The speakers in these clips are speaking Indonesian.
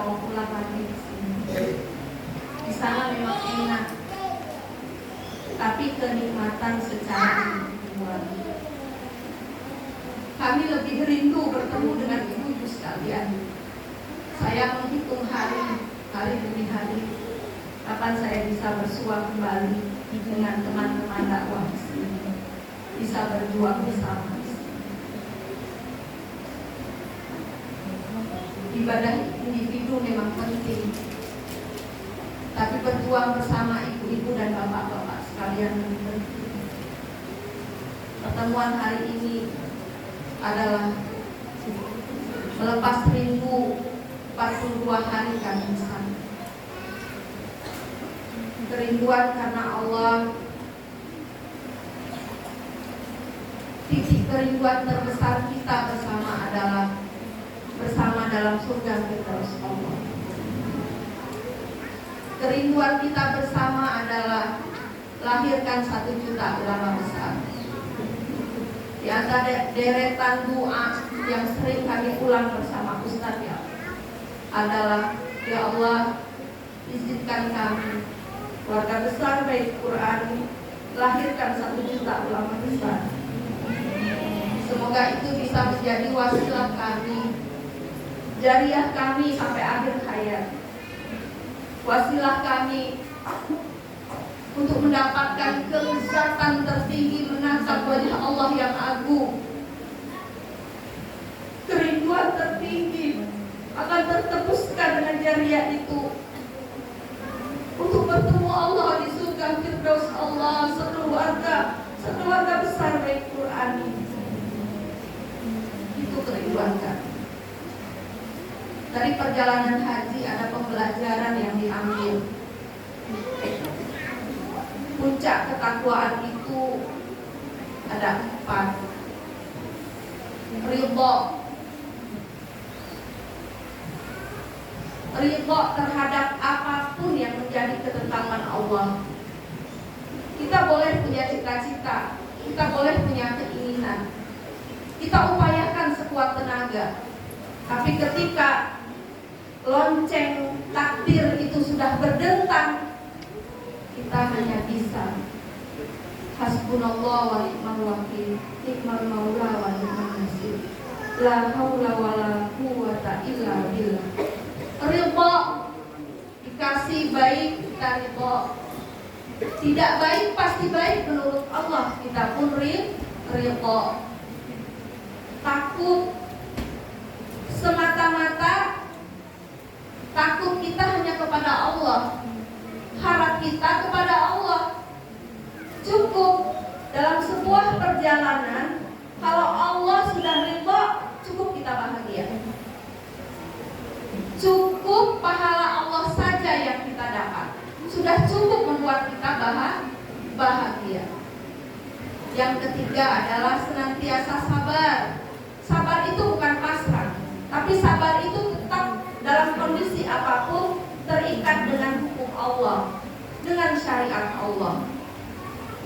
mau pulang lagi di sini. Di sana memang enak, tapi kenikmatan secara individual. Kami lebih rindu bertemu dengan ibu-ibu sekalian. Saya menghitung hari demi hari, kapan saya bisa bersua kembali dengan teman-teman dakwah di sini, bisa berjuang bersama di sini. Ibadah individu memang penting, tapi berjuang bersama ibu-ibu dan bapak-bapak sekalian lebih penting. Pertemuan hari ini adalah melepas rindu 42 hari kami bersama. Kerinduan karena Allah. Titik kerinduan terbesar kita bersama adalah bersama dalam surga Firdaus Allah. Kerinduan kita bersama adalah lahirkan 1 juta ulama besar. Di antara deretan doa yang sering kami ulang bersama Ustaz ya adalah, ya Allah, izinkan kami keluarga besar baik Quran lahirkan 1 juta ulama besar. Semoga itu bisa menjadi wasilah kami, jariah kami sampai akhir hayat, wasilah kami untuk mendapatkan kelezatan tertinggi menatap wajah Allah yang agung. Kerinduan tertinggi akan tertebuskan dengan jariah itu untuk bertemu Allah di surga Firdaus Allah, sekeluarga besar baik Quran. Itu kerinduan kami. Dari perjalanan haji ada pembelajaran yang diambil. Puncak ketakwaan itu ada 4. Ridho terhadap apapun yang menjadi ketentangan Allah. Kita boleh punya cita-cita, kita boleh punya keinginan, kita upayakan sekuat tenaga. Tapi ketika lonceng takdir itu sudah berdentang, kita hanya bisa hasbunallah wa ni'mal wakil, ni'mal maula wa ni'mal nasir, la haula wa la quwwata illa billah. Ridho, dikasih baik kita ridho, tidak baik pasti baik menurut Allah, kita pun ridho. Takut semata-mata, takut kita hanya kepada Allah, harap kita kepada Allah. Cukup dalam sebuah perjalanan, kalau Allah sudah ridho, cukup kita bahagia. Cukup pahala Allah saja yang kita dapat, sudah cukup membuat kita bahagia. Yang ketiga adalah senantiasa sabar. Sabar itu bukan pasrah, tapi sabar itu tetap dalam kondisi apapun terikat dengan hukum Allah, dengan syariat Allah.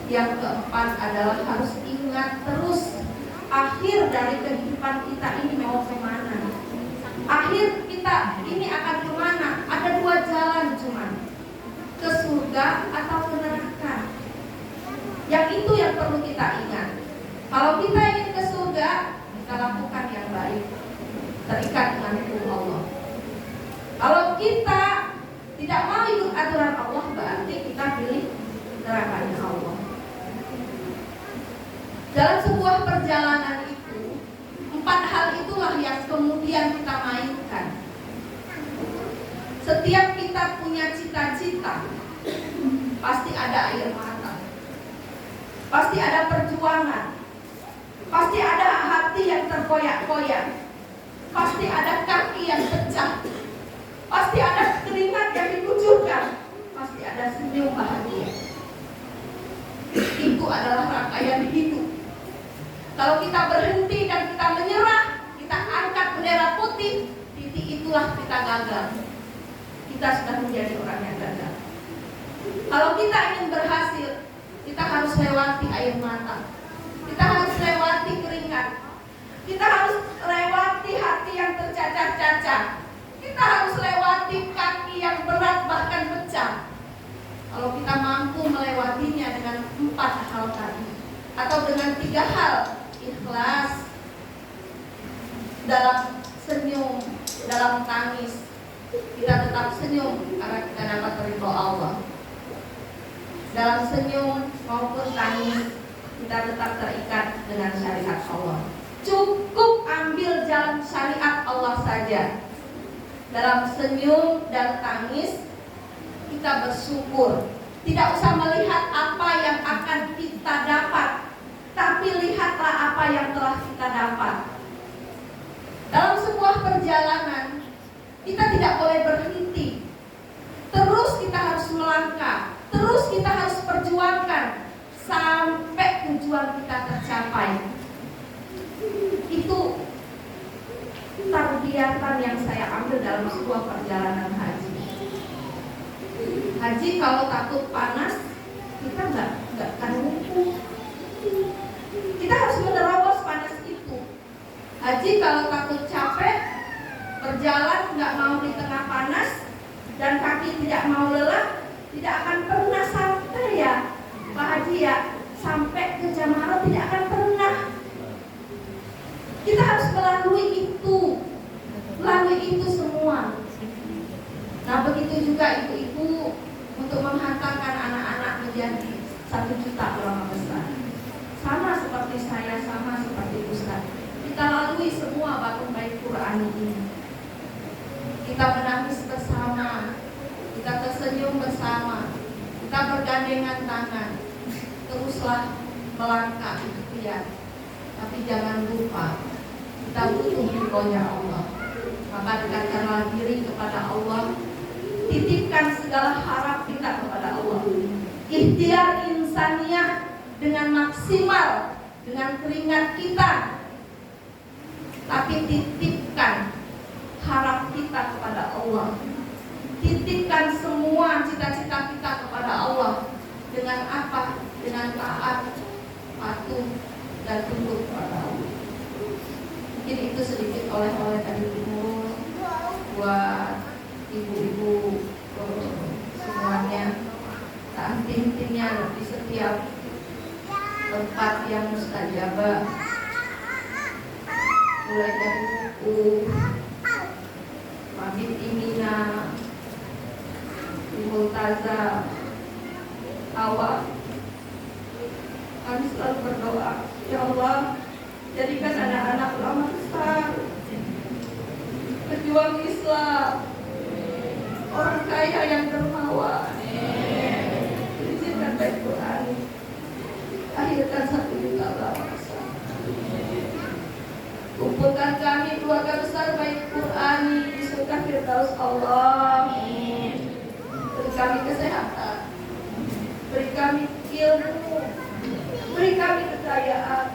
Yang keempat adalah harus ingat terus akhir dari kehidupan kita ini mau kemana. Akhir kita ini akan kemana? Ada 2 jalan cuman, ke surga atau ke neraka. Yang itu yang perlu kita ingat. Kalau kita ingin ke surga, kita lakukan yang baik, terikat dengan hukum Allah. Kalau kita tidak mau ikut aturan Allah, berarti kita pilih nerakanya Allah. Dalam sebuah perjalanan itu, 4 hal itulah yang kemudian kita mainkan. Setiap kita punya cita-cita, pasti ada air mata, pasti ada perjuangan, pasti ada hati yang terkoyak-koyak, pasti ada kaki yang pecah, pasti ada keringat yang dikucurkan, pasti ada senyum bahagia. Itu adalah rangkaian hidup. Kalau kita berhenti dan kita menyerah, kita angkat bendera putih, titik itulah kita gagal. Kita sudah menjadi orang yang gagal. Kalau kita ingin berhasil, kita harus lewati air mata, kita harus lewati keringat, kita harus lewati hati yang tercacat-cacat, kita harus lewati 4 hal tadi, atau dengan 3 hal: ikhlas, dalam senyum, dalam tangis. Kita tetap senyum karena kita dapat ridho Allah. Dalam senyum maupun tangis, kita tetap terikat dengan syariat Allah. Cukup ambil jalan syariat Allah saja. Dalam senyum dan tangis, kita bersyukur. Tidak usah melihat apa yang akan kita dapat, tapi lihatlah apa yang telah kita dapat. Dalam sebuah perjalanan, kita tidak boleh berhenti. Terus kita harus melangkah, terus kita harus perjuangkan sampai tujuan kita tercapai. Itu tarbiyatan yang saya ambil dalam sebuah perjalanan haji. Haji kalau takut panas, kita nggak akan lumpuh. Kita harus menerobos panas itu. Haji kalau takut capek, berjalan nggak mau di tengah panas, dan kaki tidak mau lelah, tidak akan pernah sampai ya Pak Haji ya, sampai ke Jamaro tidak akan pernah. Kita harus melalui itu semua. Nah begitu juga ibu-ibu untuk menghantarkan anak-anak menjadi 1 juta ulama besar. Sama seperti saya, sama seperti Ustaz. Kita lalui semua bait Quran ini. Kita menangis bersama, kita tersenyum bersama, kita bergandengan tangan. Teruslah melangkah ikhtiar. Tapi jangan lupa, kita butuh ridhonya Allah. Maka dekatkanlah diri kepada Allah, titipkan segala harap kita kepada Allah. Ikhtiar insaniah dengan maksimal, dengan keringat kita, tapi titipkan harap kita kepada Allah. Titipkan semua cita-cita kita kepada Allah. Dengan apa? Dengan taat, patuh, dan tunduk kepada Allah. Mungkin itu sedikit oleh-oleh dari timur buat ibu-ibu semuanya. Intinya di setiap tempat yang mustajabah, mulai dari buku Mabit Imina, Multaza, awal, kami selalu berdoa, ya Allah, jadikan anak-anak ulama besar, pejuang Islam, orang kaya yang dermawan. Izinkan baik Quran, akhirkan 1 juta ulama besar. Kumpulkan kami keluarga besar baik Quran di surga Firdaus Allah. Beri kami kesehatan, beri kami ilmu, beri kami kekayaan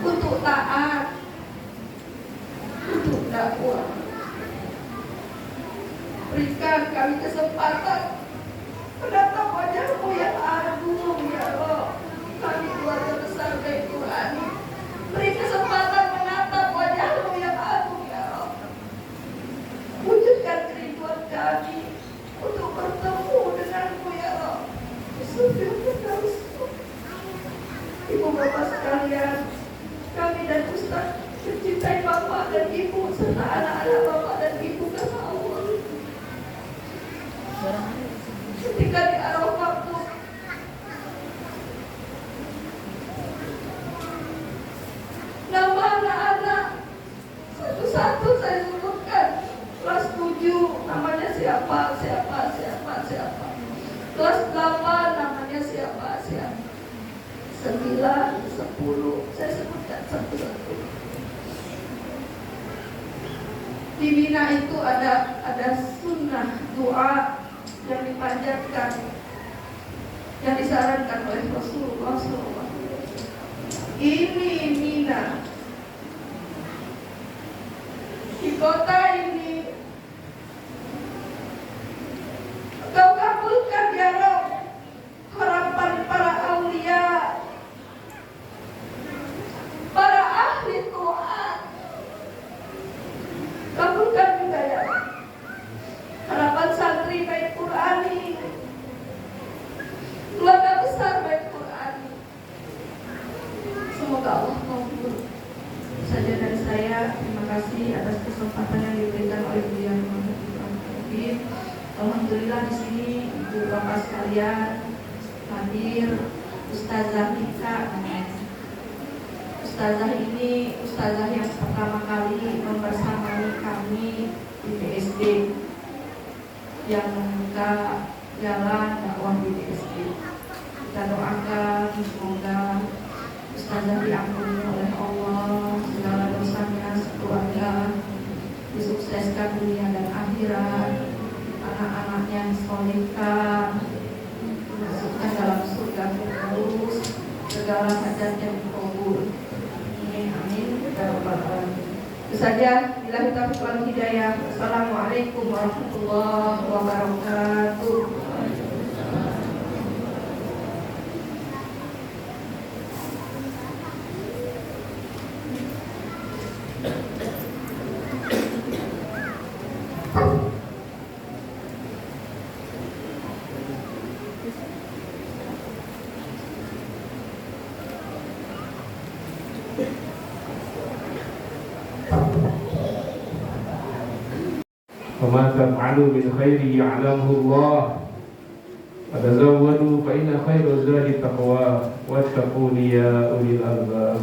untuk taat, untuk dakwah. Berikan kami kesempatan menatap wajah-Mu yang agung, ya Allah. Kami keluarga besar baik Quran, beri kesempatan menatap wajah-Mu yang agung, ya Allah. Wujudkan kerinduan kami untuk bertemu dengan-Mu, ya Allah. Ibu bapak sekalian, kami dan Ustaz mencintai bapak dan ibu serta anak-anak bapak dan ibu karena Allah. Ketika di Arafah itu, nama anak-anak satu-satu saya sebutkan. Kelas 7 namanya siapa. Kelas 8 namanya siapa. 9, 10 saya sebutkan satu-satu. Di Mina itu ada sunnah doa yang dipanjatkan, yang disarankan oleh Rasulullah SAW. Ini Mina, di kota ini Engkau kabulkan ya Rabb harapan para aulia, para ahli Tuhan. Kabulkan juga ya harapan santri baik Qurani, keluarga besar baik Alhamdulillah di sini ibu bapak sekalian hadir Ustazah Nika. Ustazah ini ustazah yang pertama kali membersamai kami di BSD, yang membuka jalan dakwah di BSD. Kita doakan semoga ustazah diampuni oleh Allah segala dosanya, sekeluarga disukseskan dunia dan akhirat, anak-anaknya solehah dimasukkan dalam surga Firdaus, segala hajatnya dikabul. Amin. Itu saja. Billahi taufiq wal hidayah. Assalamualaikum warahmatullahi wabarakatuh. وما تفعلوا من خير يعلمه الله وتزودوا فإن خير الزاد التقوى واتقون يا أولي الألباب.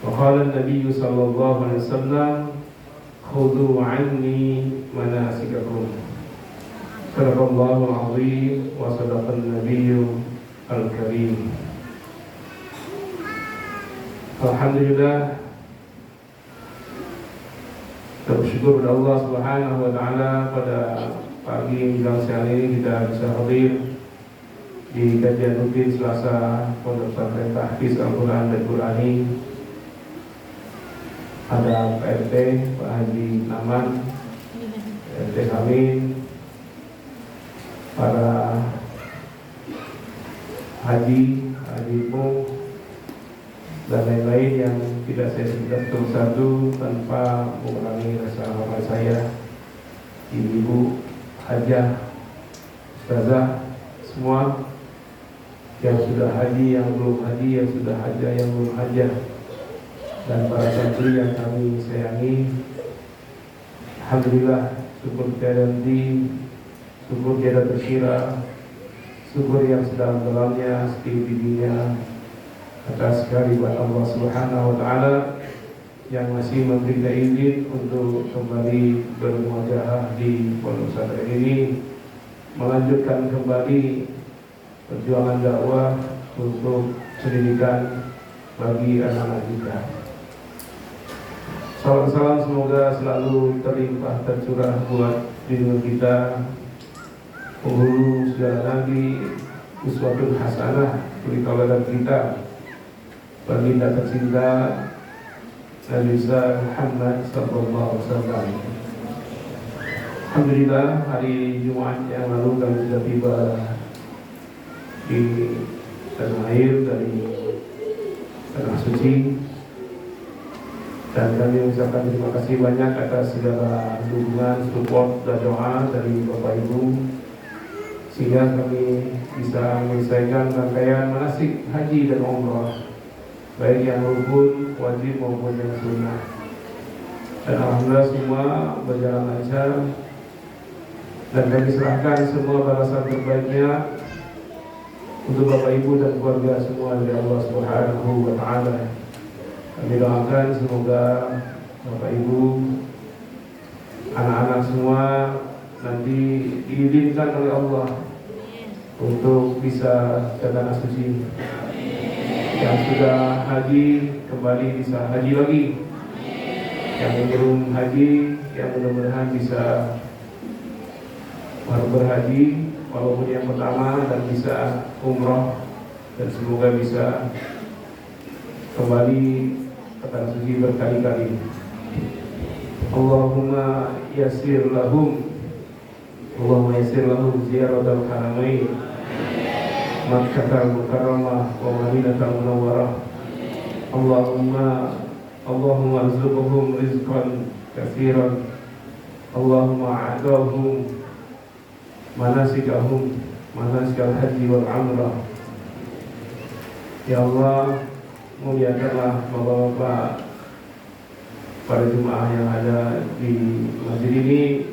وقال النبي صلى الله عليه وسلم خذوا عني مناسككم. صدق الله العظيم وصدق النبي الكريم. Alhamdulillah, kita bersyukur kepada Allah Subhanahu wa taala pada pagi menjelang siang ini kita bisa hadir di kajian rutin Selasa Pondok Pesantren Tahfiz Al-Quran dan Qurani. Ada Pak RT, Pak Haji Naman, RT Amin, para Haji Mung, dan lain-lain yang tidak saya sebutkan satu-satu tanpa mengurangi rasa hormat saya, ibu-ibu, hajah, ustazah, semua yang sudah haji, yang belum haji, yang sudah hajah, yang belum hajah, dan para santri yang kami sayangi. Alhamdulillah, syukur tiada henti, syukur tiada terkira, syukur yang sedalam-dalamnya, setinggi-tingginya atas kehadiran Allah Subhanahu wa taala yang masih memberi kita izin untuk kembali bermuajahah di pondok pesantren ini, melanjutkan kembali perjuangan dakwah untuk pendidikan bagi anak-anak kita. Salam semoga selalu terlimpah tercurah buat diri kita, penghulu segala nabi, uswatun hasanah, suri tauladan kita, baginda tercinta Nabi Muhammad sallallahu alaihi wasallam. Alhamdulillah, hari Jumat yang lalu kami sudah tiba di tanah air dari tanah suci, dan kami mengucapkan terima kasih banyak atas segala dukungan, support dan doa dari Bapak Ibu sehingga kami bisa menyelesaikan rangkaian manasik haji dan umrah, baik yang rukun, wajib maupun yang sunnah. Dan alhamdulillah semua berjalan lancar, dan kami serahkan semua balasan terbaiknya untuk Bapak Ibu dan keluarga semua dari Allah Subhanahu wa taala. Kami doakan semoga Bapak Ibu, anak-anak semua nanti diizinkan oleh Allah untuk bisa ke tanah suci. Yang sudah haji kembali bisa haji lagi. Yang belum haji, yang mudah-mudahan bisa baru berhaji walaupun yang pertama, dan bisa umroh, dan semoga bisa kembali ke tanah suci berkali-kali. Allahumma yassir lahum ziyaratal haramain Makkah Mukarramah wa Madinatul Munawwarah. Allahumma arzuqhum rizqan katsiran. Allahumma a'dahum manasikal haji wal umrah. Ya Allah, muliakanlah bapak-bapak para jemaah yang ada di masjid ini,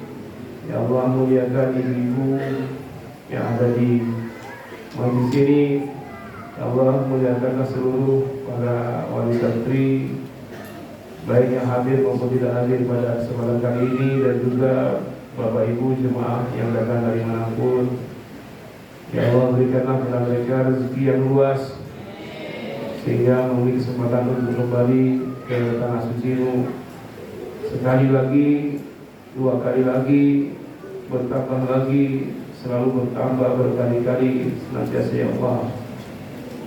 Ya Allah, muliakan ibu-ibu yang ada di majelis ini. Ya Allah, muliakanlah seluruh para wali santri, baik yang hadir maupun tidak hadir pada kesempatan kali ini, dan juga Bapak Ibu jemaah yang datang dari manapun. Ya Allah, berikanlah kepada mereka rezeki yang luas sehingga memiliki kesempatan untuk kembali ke tanah suci-Mu sekali lagi, dua kali lagi, bertambah lagi, selalu bertambah berkali-kali senantiasa ya Allah.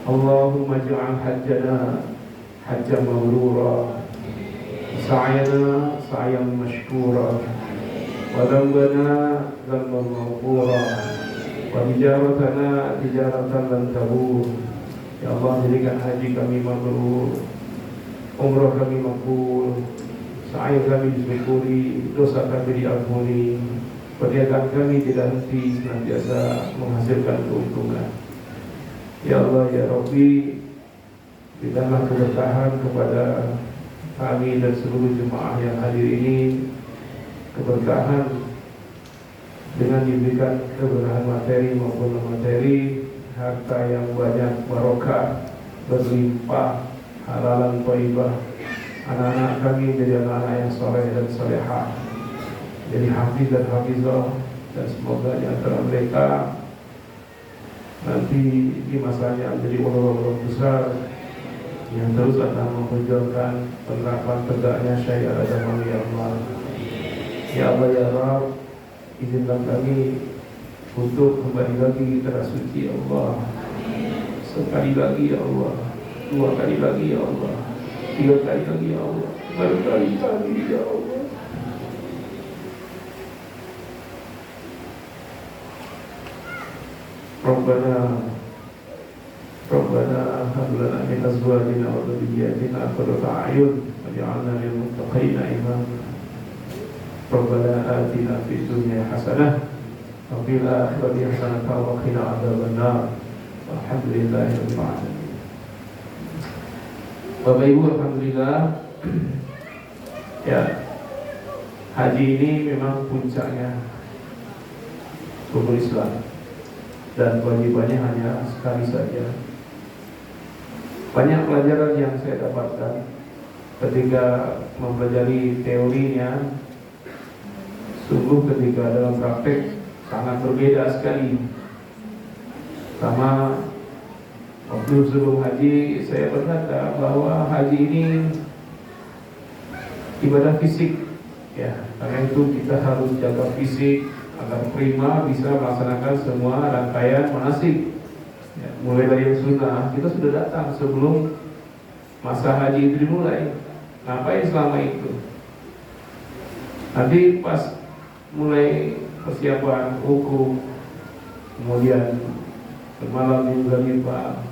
Allahumma ja'al hajjana hajjan mabrura, sa'yana sa'yan mashkura, wa dhanbana dhanban maghfura, wa tijaratana tijaratan lan tabur. Ya Allah, jadikan haji kami mabrur, umrah kami makbul, sa'i kami disyukuri, dosa kami diampuni, perniagaan kami tidak henti, senantiasa menghasilkan keuntungan. Ya Allah, ya Rabbi, berikanlah keberkahan kepada kami dan seluruh jemaah yang hadir ini, keberkahan dengan diberikan keberkahan materi maupun non-materi, harta yang banyak, barokah, berlimpah, halalan thayyibah. Anak-anak kami jadi anak-anak yang soleh dan solehah, jadi hafiz dan hafizah, dan semoga di antara mereka nanti di masanya menjadi ulama-ulama besar yang terus akan memperjuangkan penerapan tegaknya syariat agama ya Allah. Ya Allah ya Rabb, izinkan kami untuk kembali lagi ke tanah suci ya Allah. Sekali lagi ya Allah, dua kali lagi ya Allah, tiga kali lagi ya Allah, berkali-kali ya Allah. Rabbana hab lana min azwajina wa dhurriyyatina qurrata a'yun waj'alna lil muttaqina imama. Rabbana atina fid dunya hasanah wa fil akhirati hasanah wa qina adzabannar. Alhamdulillahirabbil alamin. Bapak Ibu, alhamdulillah, ya, haji ini memang puncaknya rukun Islam dan kewajibannya hanya sekali saja. Banyak pelajaran yang saya dapatkan ketika mempelajari teorinya, sungguh ketika dalam praktek sangat berbeda sekali. Sama waktu sebelum haji saya berkata bahwa haji ini ibadah fisik, ya, karena itu kita harus jaga fisik agar prima bisa melaksanakan semua rangkaian manasik, ya, mulai dari yang sunnah. Kita sudah datang sebelum masa haji itu dimulai. Ngapain selama itu? Nanti pas mulai persiapan hukum, kemudian bermalam di Muzdalifah,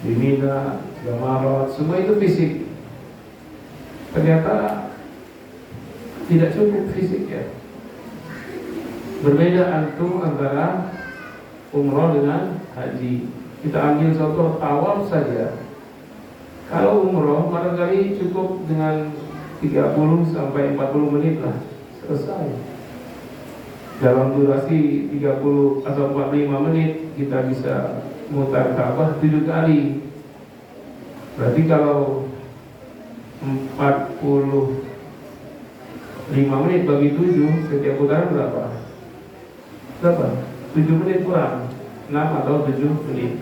di Mina, Jamarat, semua itu fisik. Ternyata tidak cukup fisik, ya. Berbeda antum antara umroh dengan haji. Kita ambil contoh tawaf saja. Kalau umroh barangkali cukup dengan 30 sampai 40 menit lah, selesai. Dalam durasi 30 atau 45 menit kita bisa mutar Ka'bah 7 kali. Berarti kalau 45 menit bagi 7, setiap putaran berapa? 7 menit kurang 6 atau 7 menit.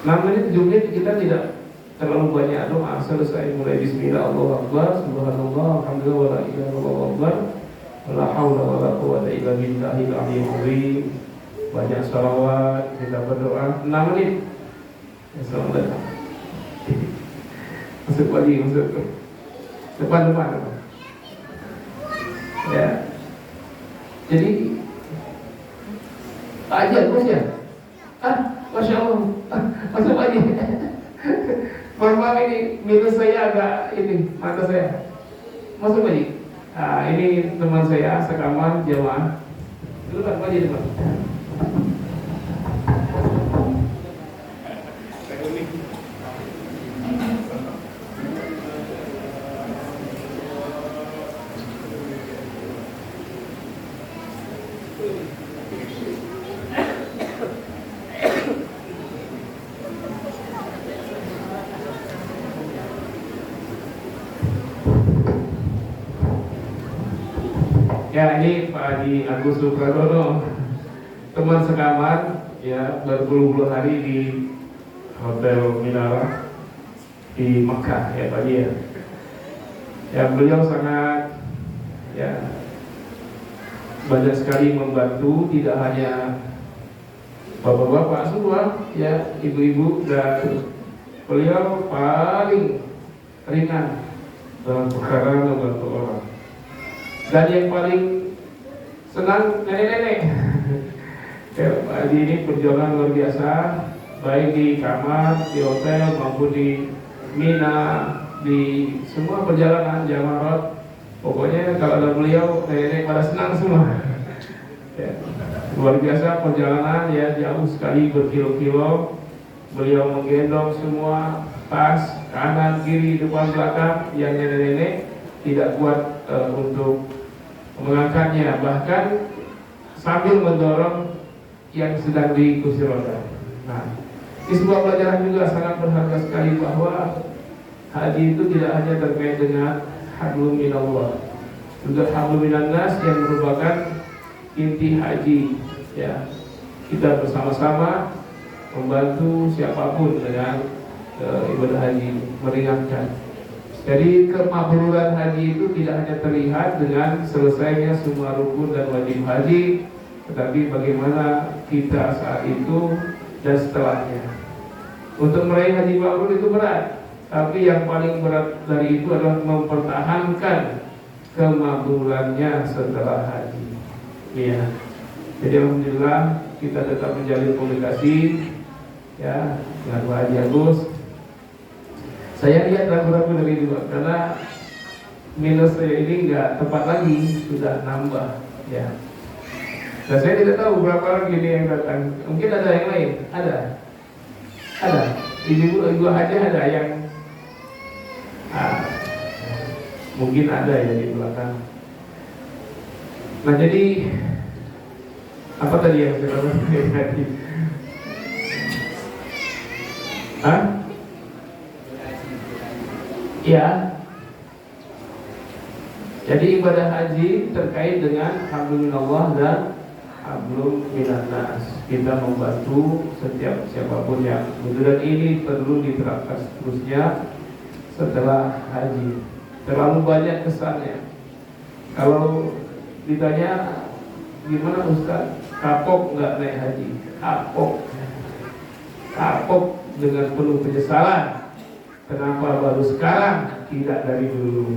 6 menit 7 menit kita tidak terlalu banyak doa, selesai mulai bismillah, Allahu akbar, subhanallah, alhamdulillah, wa la ilaha illallah, akbar, la haula wala quwwata illa billahil aliyyil azim. Banyak salawat, kita berdoa 6 menit. Selamat datang. Masuk lagi, masuk depan. Ya. Jadi ajar bos ya. Masya Allah. Masuk lagi. Mohon maaf, ini minus saya agak ini mata saya. Masuk lagi. Ini teman saya sekaman jamaah. Dulu kan aja teman. Ya, ini Pak Haji Agus Supradono, teman sekamar, ya, berpuluh-puluh hari di Hotel Minara di Mekah, ya Pak Haji ya. Ya, beliau sangat, ya, banyak sekali membantu, tidak hanya bapak-bapak semua, ya, ibu-ibu, dan beliau paling ringan dalam perkara membantu orang. Dan yang paling senang nenek-nenek. Ya, Pak Haji ini perjuangan luar biasa, baik di kamar, di hotel maupun di Mina, di semua perjalanan jamarat. Pokoknya kalau ada beliau, nenek pada senang semua. Ya, luar biasa perjalanan, ya, jauh sekali berkilo-kilo. Beliau menggendong semua tas kanan, kiri, depan, belakang yang nenek-nenek tidak kuat untuk mengangkatnya, bahkan sambil mendorong yang sedang di kursi roda. Nah, ini sebuah pelajaran juga sangat berharga sekali, bahwa haji itu tidak hanya terkait dengan hablum minallah, juga hablum minannas yang merupakan inti haji, ya. Kita bersama-sama membantu siapapun dengan ibadah haji, meringankan. Jadi kemakburan haji itu tidak hanya terlihat dengan selesainya semua rukun dan wajib haji, tetapi bagaimana kita saat itu dan setelahnya. Untuk meraih haji mabrur itu berat, tapi yang paling berat dari itu adalah mempertahankan kemakburannya setelah haji. Ya. Jadi alhamdulillah kita tetap menjalin komunikasi, ya, dengan Pak Haji Agus. Saya lihat ragu-ragu dari dulu, karena minus saya ini nggak tepat lagi, sudah nambah, ya. Dan saya tidak tahu berapa lagi ini yang datang. Mungkin ada yang lain, ada. Ibu aja ada yang, mungkin ada ya di belakang. Nah, jadi apa tadi yang saya katakan tadi? Ya, jadi ibadah haji terkait dengan hablum minallah dan hablum minannas. Kita membantu setiap siapapun yang butuh, dan ini perlu diterapkan seterusnya setelah haji. Terlalu banyak kesannya. Kalau ditanya gimana Ustaz, kapok nggak naik haji? Kapok dengan penuh penyesalan. Kenapa baru sekarang, tidak dari dulu?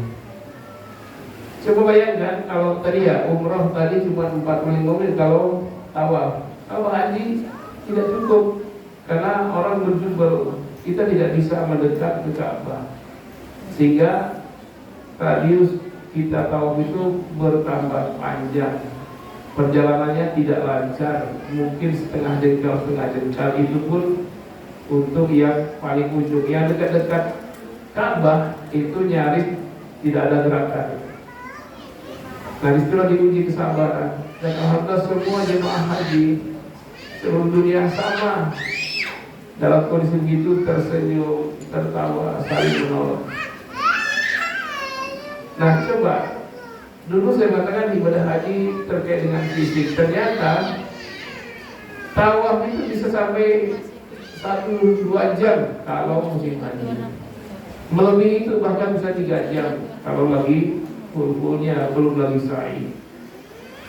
Coba bayangkan kalau tadi ya umroh tadi cuma 45 menit, kalau tawaf haji tidak cukup, karena orang berjubel, kita tidak bisa mendekat ke Ka'bah, sehingga radius kita tawaf itu bertambah panjang. Perjalanannya tidak lancar, mungkin setengah jengkal itu pun untuk yang paling ujung. Yang dekat-dekat Ka'bah itu nyaris tidak ada gerakan. Nah, disitulah diuji kesabaran. Dan alhamdulillah semua jemaah haji seluruh dunia sama, dalam kondisi begitu, tersenyum, tertawa, saling menolong. Nah, coba dulu saya katakan ibadah haji terkait dengan fisik. Ternyata tawaf itu bisa sampai 1-2 jam kalau musim haji. Melebihi itu bahkan bisa 3 jam kalau lagi full-fullnya, belum lagi sa'i.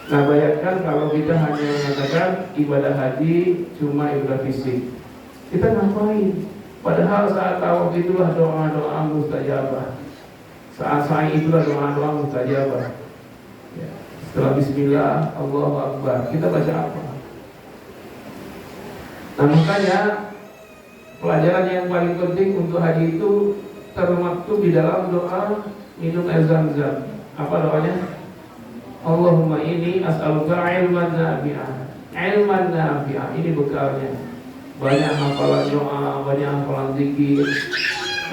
Nah, bayangkan kalau kita hanya mengatakan ibadah haji cuma ibadah fisik, kita ngapain? Padahal saat tawaf itulah doa-doa mustajabah, saat sa'i itulah doa-doa mustajabah, ya. Setelah bismillah, Allahu Akbar, kita baca apa? Nah, makanya pelajaran yang paling penting untuk haji itu termaktub di dalam doa minum air Zam-Zam. Apa doanya? Allahumma inni as'aluka ilman nafi'ah. Ini bekalnya. Banyak hafalan doa, banyak hafalan zikir.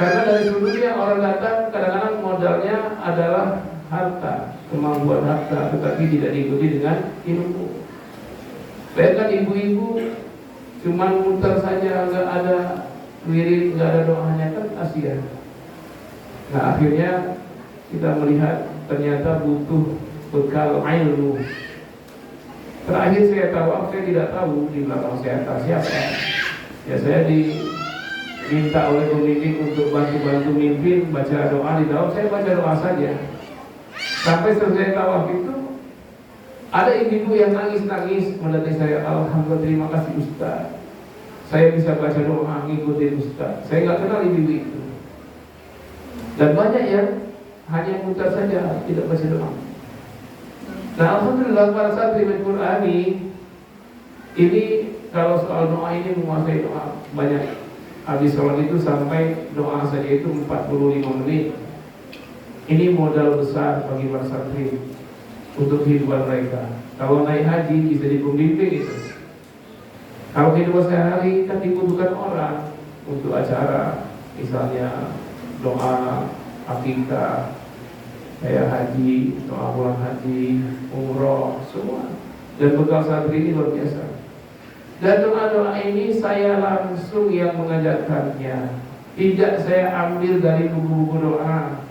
Karena dari sebelumnya orang datang kadang-kadang modalnya adalah harta, kemampuan harta, tetapi tidak diikuti dengan ilmu. Bayangkan ibu-ibu cuman muter saja, nggak ada wirid, nggak ada doanya, kan kasihan. Nah, akhirnya kita melihat ternyata butuh bekal ilmu. Terakhir saya tawaf, saya tidak tahu di belakang saya ada siapa. Ya saya diminta oleh pembimbing untuk bantu-bantu mimpin baca doa di tawaf. Saya baca doa saja. Sampai selesai tawaf itu ada ibu yang nangis-nangis mendatangi saya. Alhamdulillah, terima kasih Ustaz. Saya bisa baca doa ngikutin Ustaz. Saya nggak kenal ibu itu. Dan banyak yang hanya mutar saja, tidak baca doa. Nah, alhamdulillah para santri Qur'ani ini kalau soal doa ini menguasai doa banyak. Habis sholat itu sampai doa saja itu 45 menit. Ini modal besar bagi para santri untuk kehidupan mereka. Kalau naik haji bisa dibimbing itu. Kalau kehidupan sehari-hari kan dibutuhkan orang untuk acara, misalnya doa akikah, kayak haji, doa pulang haji, umroh, semua. Dan bekal santri ini luar biasa. Dan doa-doa ini saya langsung yang mengajarkannya. Tidak saya ambil dari buku-buku doa.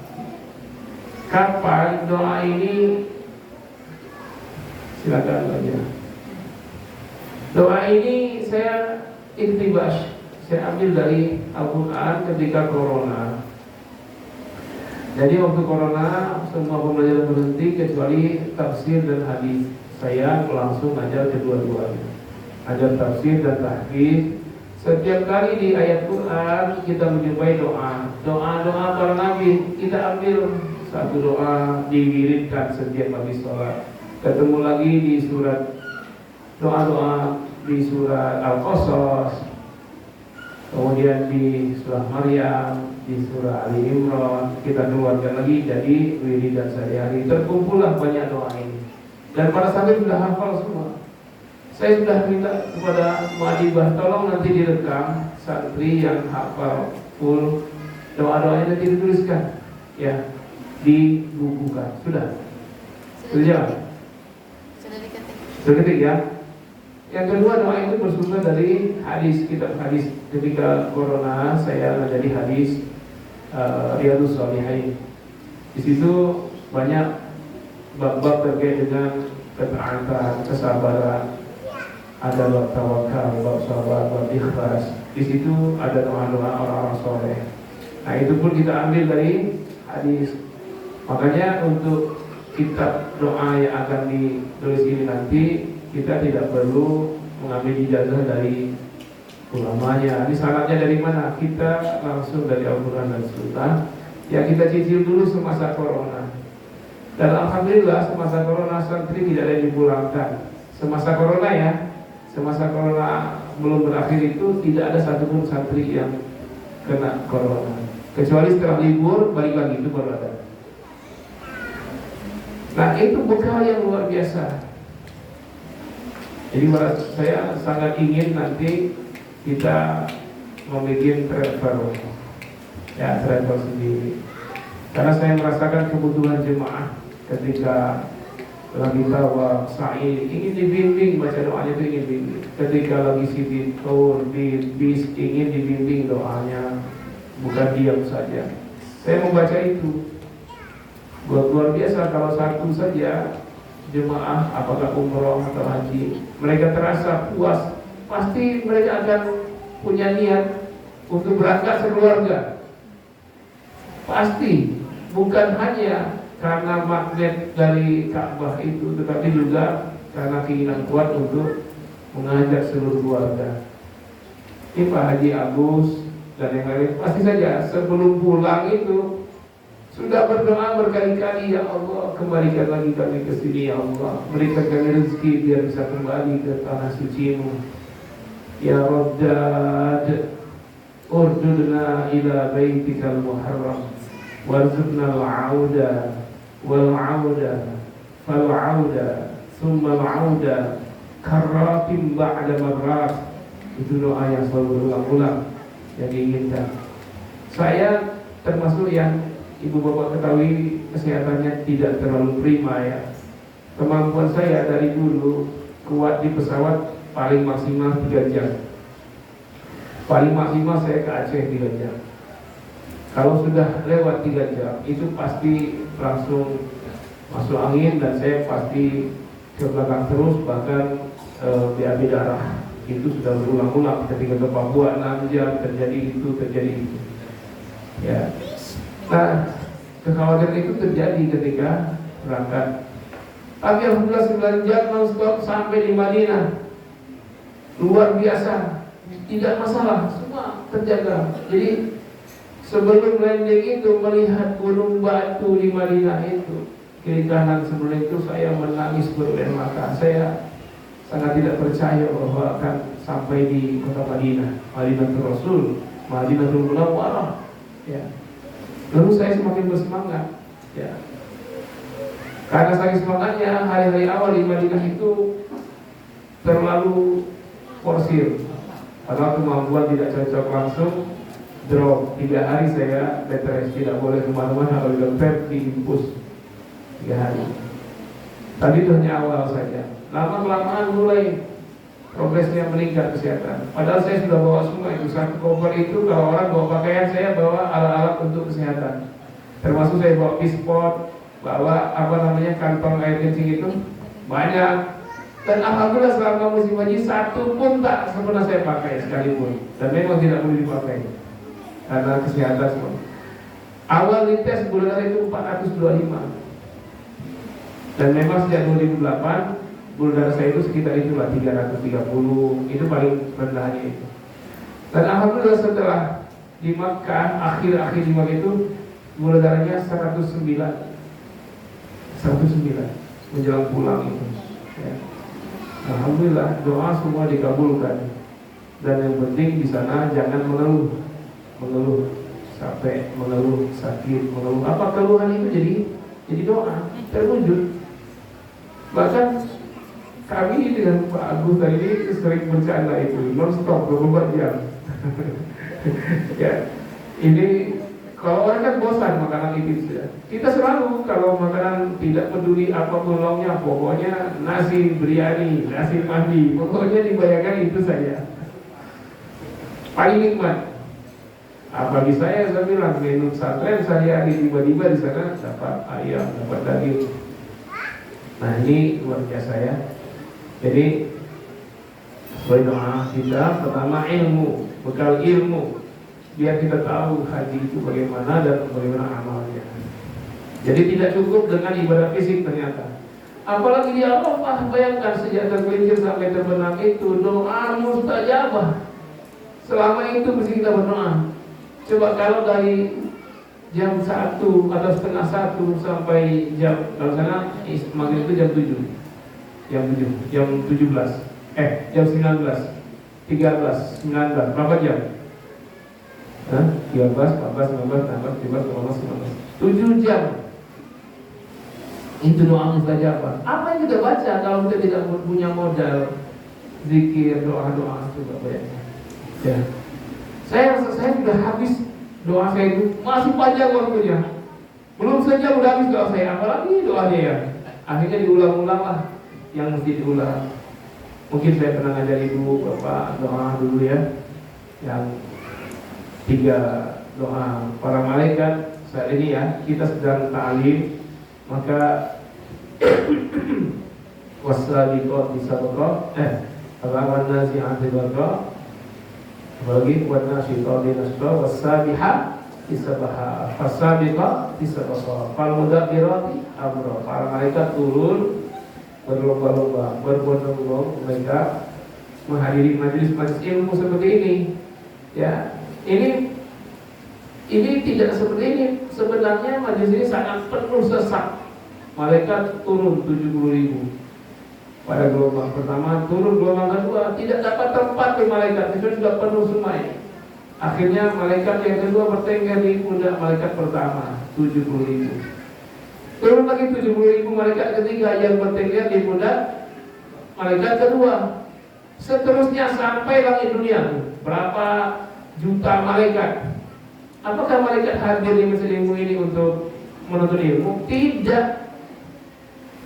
Kapan doa ini? Silakan aja. Doa ini saya iktibas. Saya ambil dari Al-Quran ketika Corona. Jadi waktu Corona semua pembelajaran berhenti kecuali tafsir dan hadis. Saya langsung ajar kedua-duanya. Ajar tafsir dan tahqiq. Setiap kali di ayat Quran kita menjumpai doa. Doa-doa para nabi kita ambil satu doa diwiridkan setiap habis sholat. Ketemu lagi di surat doa-doa di surat Al-Qasas. Kemudian di surah Maryam, di surah Ali Imran, kita keluarkan lagi jadi wiridan sehari-hari. Terkumpullah banyak doa ini. Dan para santri sudah hafal semua. Saya sudah minta kepada Muadibah, tolong nanti direkam santri yang hafal full doa-doanya nanti dituliskan, ya, dibukukan. Sudah jalan? Sudah ketik ya. Yang kedua, doa itu bersumber dari hadis, kitab hadis. Ketika Corona saya menjadi hadis Riyadhus Shalihin. Di situ banyak bab-bab terkait dengan ketaatan, kesabaran. Ada bab tawakal, bab sabar, bab ikhlas. Di situ ada doa-doa orang-orang soleh. Nah itu pun kita ambil dari hadis. Makanya untuk kitab doa yang akan ditulis ini nanti kita tidak perlu mengambil ijazah dari ulamanya. Ini syaratnya dari mana? Kita langsung dari Al-Quran dan Sunnah. Ya kita cicil dulu semasa Corona. Dan alhamdulillah semasa Corona santri tidak ada yang dipulangkan. Semasa Corona ya, semasa Corona belum berakhir itu tidak ada satupun santri yang kena Corona. Kecuali setelah libur balik lagi itu baru ada. Nah itu bekal yang luar biasa. Jadi saya sangat ingin nanti kita membuat travel, ya travel sendiri. Karena saya merasakan kebutuhan jemaah ketika lagi tawaf, sa'i, ingin dibimbing baca doanya itu ingin dibimbing. Ketika lagi sibuk tour di bis ingin dibimbing doanya, bukan diam saja. Saya membaca itu luar biasa. Kalau satu saja jemaah apakah umroh atau haji, mereka terasa puas, pasti mereka akan punya niat untuk berangkat sekeluarga. Pasti bukan hanya karena magnet dari Ka'bah itu, tetapi juga karena keinginan kuat untuk mengajak seluruh keluarga. Ini Pak Haji Agus dan yang lain pasti saja sebelum pulang itu sudah berdoa berkali-kali, ya Allah kembalikan lagi kami ke sini, ya Allah berikan kami rezeki biar bisa kembali ke tanah suci-Mu. Ya Raddad urdudna ila baitikal muharram warzuqna al-auda wal-auda fal-auda thumma al-auda karratin ba'da marrat. Itu doa yang selalu berulang-ulang yang diinginkan. Saya termasuk yang ibu bapak ketahui kesehatannya tidak terlalu prima ya. Kemampuan saya dari dulu kuat di pesawat paling maksimal 3 jam. Paling maksimal saya ke Aceh 3 jam. Kalau sudah lewat 3 jam itu pasti langsung masuk angin dan saya pasti ke belakang terus, bahkan BAB darah itu sudah berulang-ulang. Ketika ke Papua 6 jam terjadi itu ya. Nah, kekhawatiran itu terjadi ketika berangkat. Tapi alhamdulillah 9 jam non-stop sampai di Madinah, luar biasa, tidak masalah, semua terjaga. Jadi sebelum landing itu melihat gunung batu di Madinah itu, kiri kanan sebelum itu saya menangis berair mata. Saya sangat tidak percaya bahwa akan sampai di kota Madinah, Madinatul Rasul, Madinatul Munawwarah. Ya. Lalu saya semakin bersemangat. Ya. Karena saking semangatnya, hari-hari awal di Madinah itu terlalu forsir. Karena kemampuan tidak cocok, langsung drop. 3 hari saya bed rest, tidak boleh kemana-mana. Kalau dokter diimpus 3 hari. Tadi itu hanya awal saja. Lama-kelamaan mulai progresnya meningkat kesehatan. Padahal saya sudah bawa semua itu. Satu koper itu kalau orang bawa pakaian, saya bawa alat-alat untuk kesehatan. Termasuk saya bawa pispot, bawa kantong air kencing itu banyak. Dan alhamdulillah selama musim haji satu pun tak pernah saya pakai sekalipun. Dan memang tidak boleh dipakai karena kesehatan semua. Awal dites gula darah itu 425. Dan memang sejak 2008 gula darah saya itu sekitar itulah 330, itu paling rendahnya itu. Dan alhamdulillah setelah di Makkah, akhir-akhir di Makkah itu gula darahnya 109 menjelang pulang itu. Ya. Alhamdulillah doa semua dikabulkan. Dan yang penting di sana jangan mengeluh capek, mengeluh sakit, mengeluh apa keluhan itu jadi doa terwujud. Bahkan kami dengan Pak Agus tadi ini sering bercanda itu non-stop 24 jam. Ya, ini kalau orang kan bosan makanan itu ya. Kita selalu kalau makanan tidak peduli apa peluangnya, pokoknya nasi biryani, nasi mandi, pokoknya dibayangkan itu saja. Paling nikmat. Apalagi saya bilang menu pesantren sehari-hari, tiba-tiba di sana dapat ayam, dapat daging. Nah ini luar biasa ya. Jadi sesuai doa kita, pertama ilmu, bekal ilmu, biar kita tahu haji itu bagaimana dan bagaimana amalnya. Jadi tidak cukup dengan ibadah fisik ternyata. Apalagi di Arafah, bayangkan sejak tergelincir sampai terbenam itu doa mustajabah. Selama itu mesti kita berdoa. Coba kalau dari jam 1 atau setengah 1 sampai jam, kalau sana maghrib itu jam 7, jam 17, jam 19, 13, 19, berapa jam? 13, 14, 15, 16, 17, 18, 19, 7 jam. Itu doa mustajabah. Apa yang kita baca kalau kita tidak punya modal zikir, doa-doa coba bayangkan. Ya. Saya sudah habis doa saya itu, masih panjang waktunya. Belum saja udah habis doa saya, apalagi doanya ya. Akhirnya diulang-ulang lah yang mesti diulang. Mungkin saya pernah ngajar ibu bapak doa dulu ya, yang 3 doa para malaikat. Saat ini ya kita sedang ta'lim, maka wasabiqat bisabqa wan nazi'ati gharqa, apalagi wan nasyitati nasra wasabiha bisabha fasabiqa bisabqa fal mudabbirati amra. Para malaikat turun berlomba-lomba, berbondong-bondong mereka menghadiri majelis-majelis ilmu seperti ini. Ya, ini tidak seperti ini. Sebenarnya majelis ini sangat penuh sesak. Malaikat turun 70.000 pada gelombang pertama, turun gelombang kedua, tidak dapat tempat di malaikat itu sudah penuh semuanya. Akhirnya malaikat yang kedua bertengger di pundak malaikat pertama 70.000. Turun lagi 70.000 malaikat ketiga yang bertengger di pundak malaikat kedua. Seterusnya sampai langit dunia. Berapa juta malaikat? Apakah malaikat hadir di masjid ilmu ini untuk menuntut ilmu? Tidak.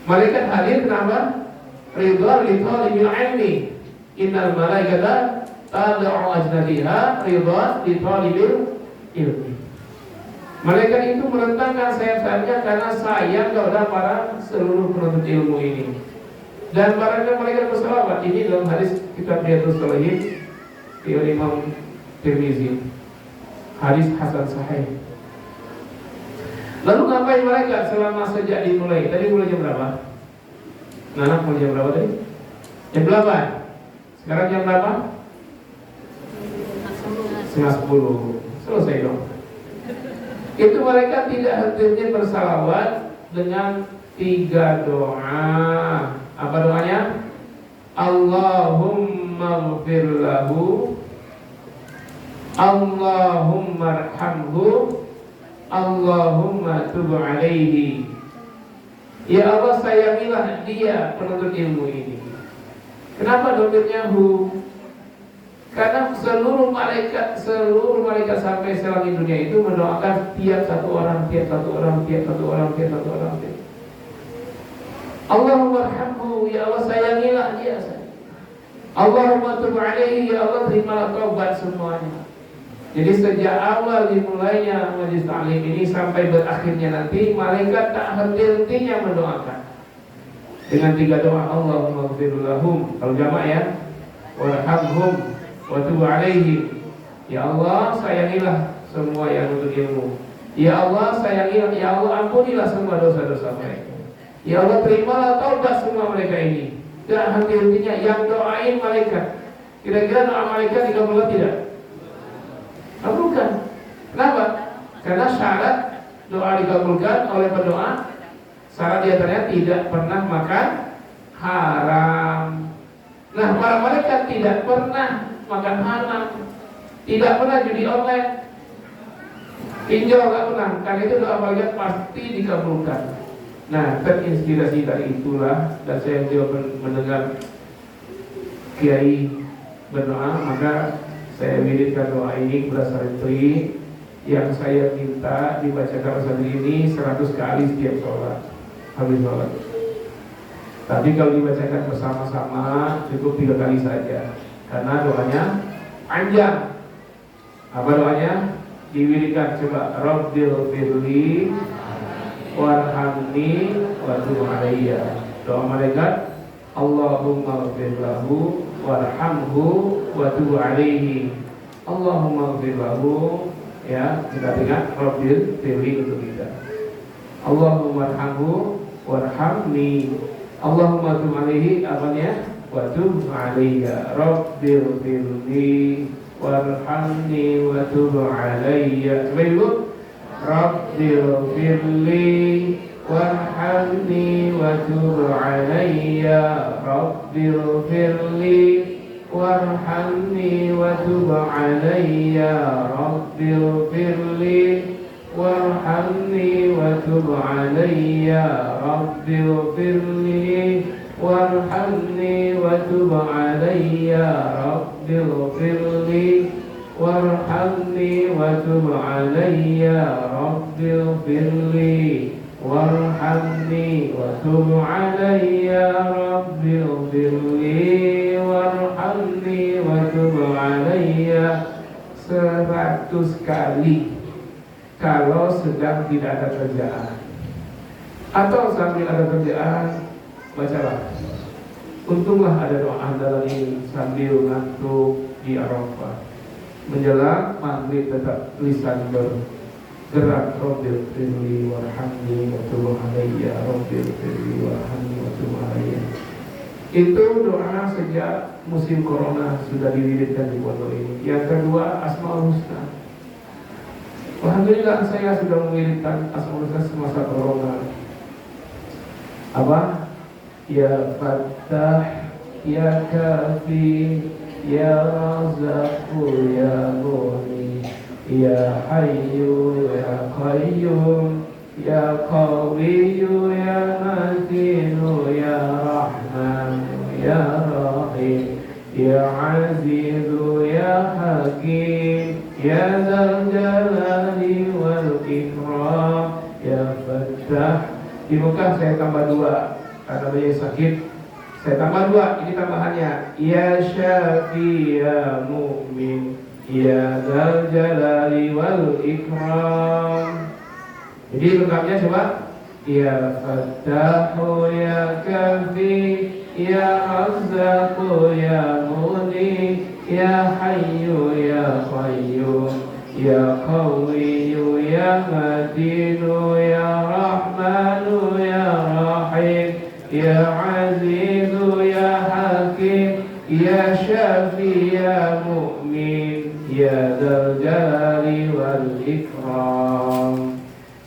Malaikat hadir kenapa? Ridha li talibil ilmi. Innal malaikata tad'u ajnatiha ridha li talibil ilmi. Malaikat itu merentangkan sayap-sayapnya karena sayang kepada para seluruh penuntut ilmu ini. Dan barangkali malaikat berselawat. Ini dalam hadis kitab Riyadhus Shalihin riwayat Imam Tirmizi. Hadis hasan sahih. Lalu ngapain malaikat selama sejak dimulai? Tadi mulai jam berapa? Nah, mulai jam berapa tadi? Jam 8. Sekarang jam berapa? 9:30. Selesai dong. Itu malaikat tidak henti bersalawat dengan 3 doa. Apa doanya? Allahumma ighfir lahu, Allahumma arhamhu, Allahumma tub alaihi. Ya Allah, sayangilah dia penuntut ilmu ini. Kenapa domirnya hu? Karena seluruh malaikat sampai selangit dunia itu mendoakan tiap satu orang. Allahumma arhamhu, ya Allah sayangilah dia. Allahumma tub alaihi, ya Allah terimalah taubat semuanya. Jadi sejak awal dimulainya majlis ta'lim ini sampai berakhirnya nanti, malaikat tak henti-hentinya mendoakan dengan 3 doa. Allahumma ighfir lahum, kalau jamak ya, warhamhum wa tub alaihim. Ya Allah sayangilah semua yang untuk ilmu. Ya Allah sayangilah, ya Allah ampunilah semua dosa-dosa mereka. Ya Allah terimalah taubat semua mereka ini. Tidak henti-hentinya yang doain malaikat. Kira-kira doa malaikat dikabulkan tidak? Kabulkan. Kenapa? Karena syarat doa dikabulkan oleh pendoa, syarat diantaranya tidak pernah makan haram. Nah, para malaikat tidak pernah makan haram, tidak pernah judi online, pinjol nggak pernah. Karena itu doa malaikat pasti dikabulkan. Nah, terinspirasi dari itulah dan saya juga mendengar kiai berdoa, maka saya wiridkan doa ini kepada santri yang saya minta dibacakan santri ini 100 kali setiap sholat, habis sholat. Tapi kalau dibacakan bersama-sama cukup 3 kali saja, karena doanya panjang. Apa doanya? Diwiridkan, coba. Rabbil firli warhamni wa tub alayya. Doa malaikat, Allahumma ighfir lahu warhamhu wa tub alaihi. Allahumma ighfir lahu, ya, kita ingat Rabbil firli untuk kita. Allahumma arhamhu warhamni, Allahumma tub alaihi, apanya? Wa tub alayya. Rabbil firli warhamni wa tub alayya. Coba ibu. Rabbil firli warhamni wa tub alayya. Rabbil firli warhamni wa tub alayya. Rabbil firli warhamni wa tub alayya. Rabbil firli warhamni wa tub alayya. Rabbil firli warhamni wa tub alayya. Rabbil firli warhamni wa tub alayya. Rabbil firli warhamni wa tub alayya. 100 kali kalau sedang tidak ada kerjaan, atau sambil ada kerjaan bacalah. Untunglah ada doa andalan ini sambil ngantuk di Arafah. Menjelang maghrib tetap lisan bergerak. Rabbil firli warhamni wa tub alayya. Rabbil firli warhamni wa tub alayya. Itu doa sejak musim corona sudah diwiridkan di pondok ini. Yang kedua, Asmaul Husna. Alhamdulillah saya sudah mewiridkan Asmaul Husna semasa corona. Apa? Ya Fattah, Ya Kafi, Ya Razaqu, Ya Mughni, Ya Hayyu, Ya Qayyum, Ya Qawiyyu, Ya Matinu, Ya Rahman, Ya Rahim, Ya Azizu, Ya Hakim, Ya Dzal Jalali wal Ikram, Ya Fattah. Di muka saya tambah 2 karena beliau sakit. Saya tambah 2, ini tambahannya. Ya Syafi, Ya Mu'min, Ya Dzal Jalali wal Ikram. Jadi lengkapnya coba. Ya Fattahu ya Kafi ya Razzaqu ya Mughni ya Hayyu ya Qayyum ya Qawiyyu ya Matinu ya Rahmanu ya Rahim ya Azizu ya Hakim ya Syafi ya Mu'min ya Dzal Jalali wal Ikram.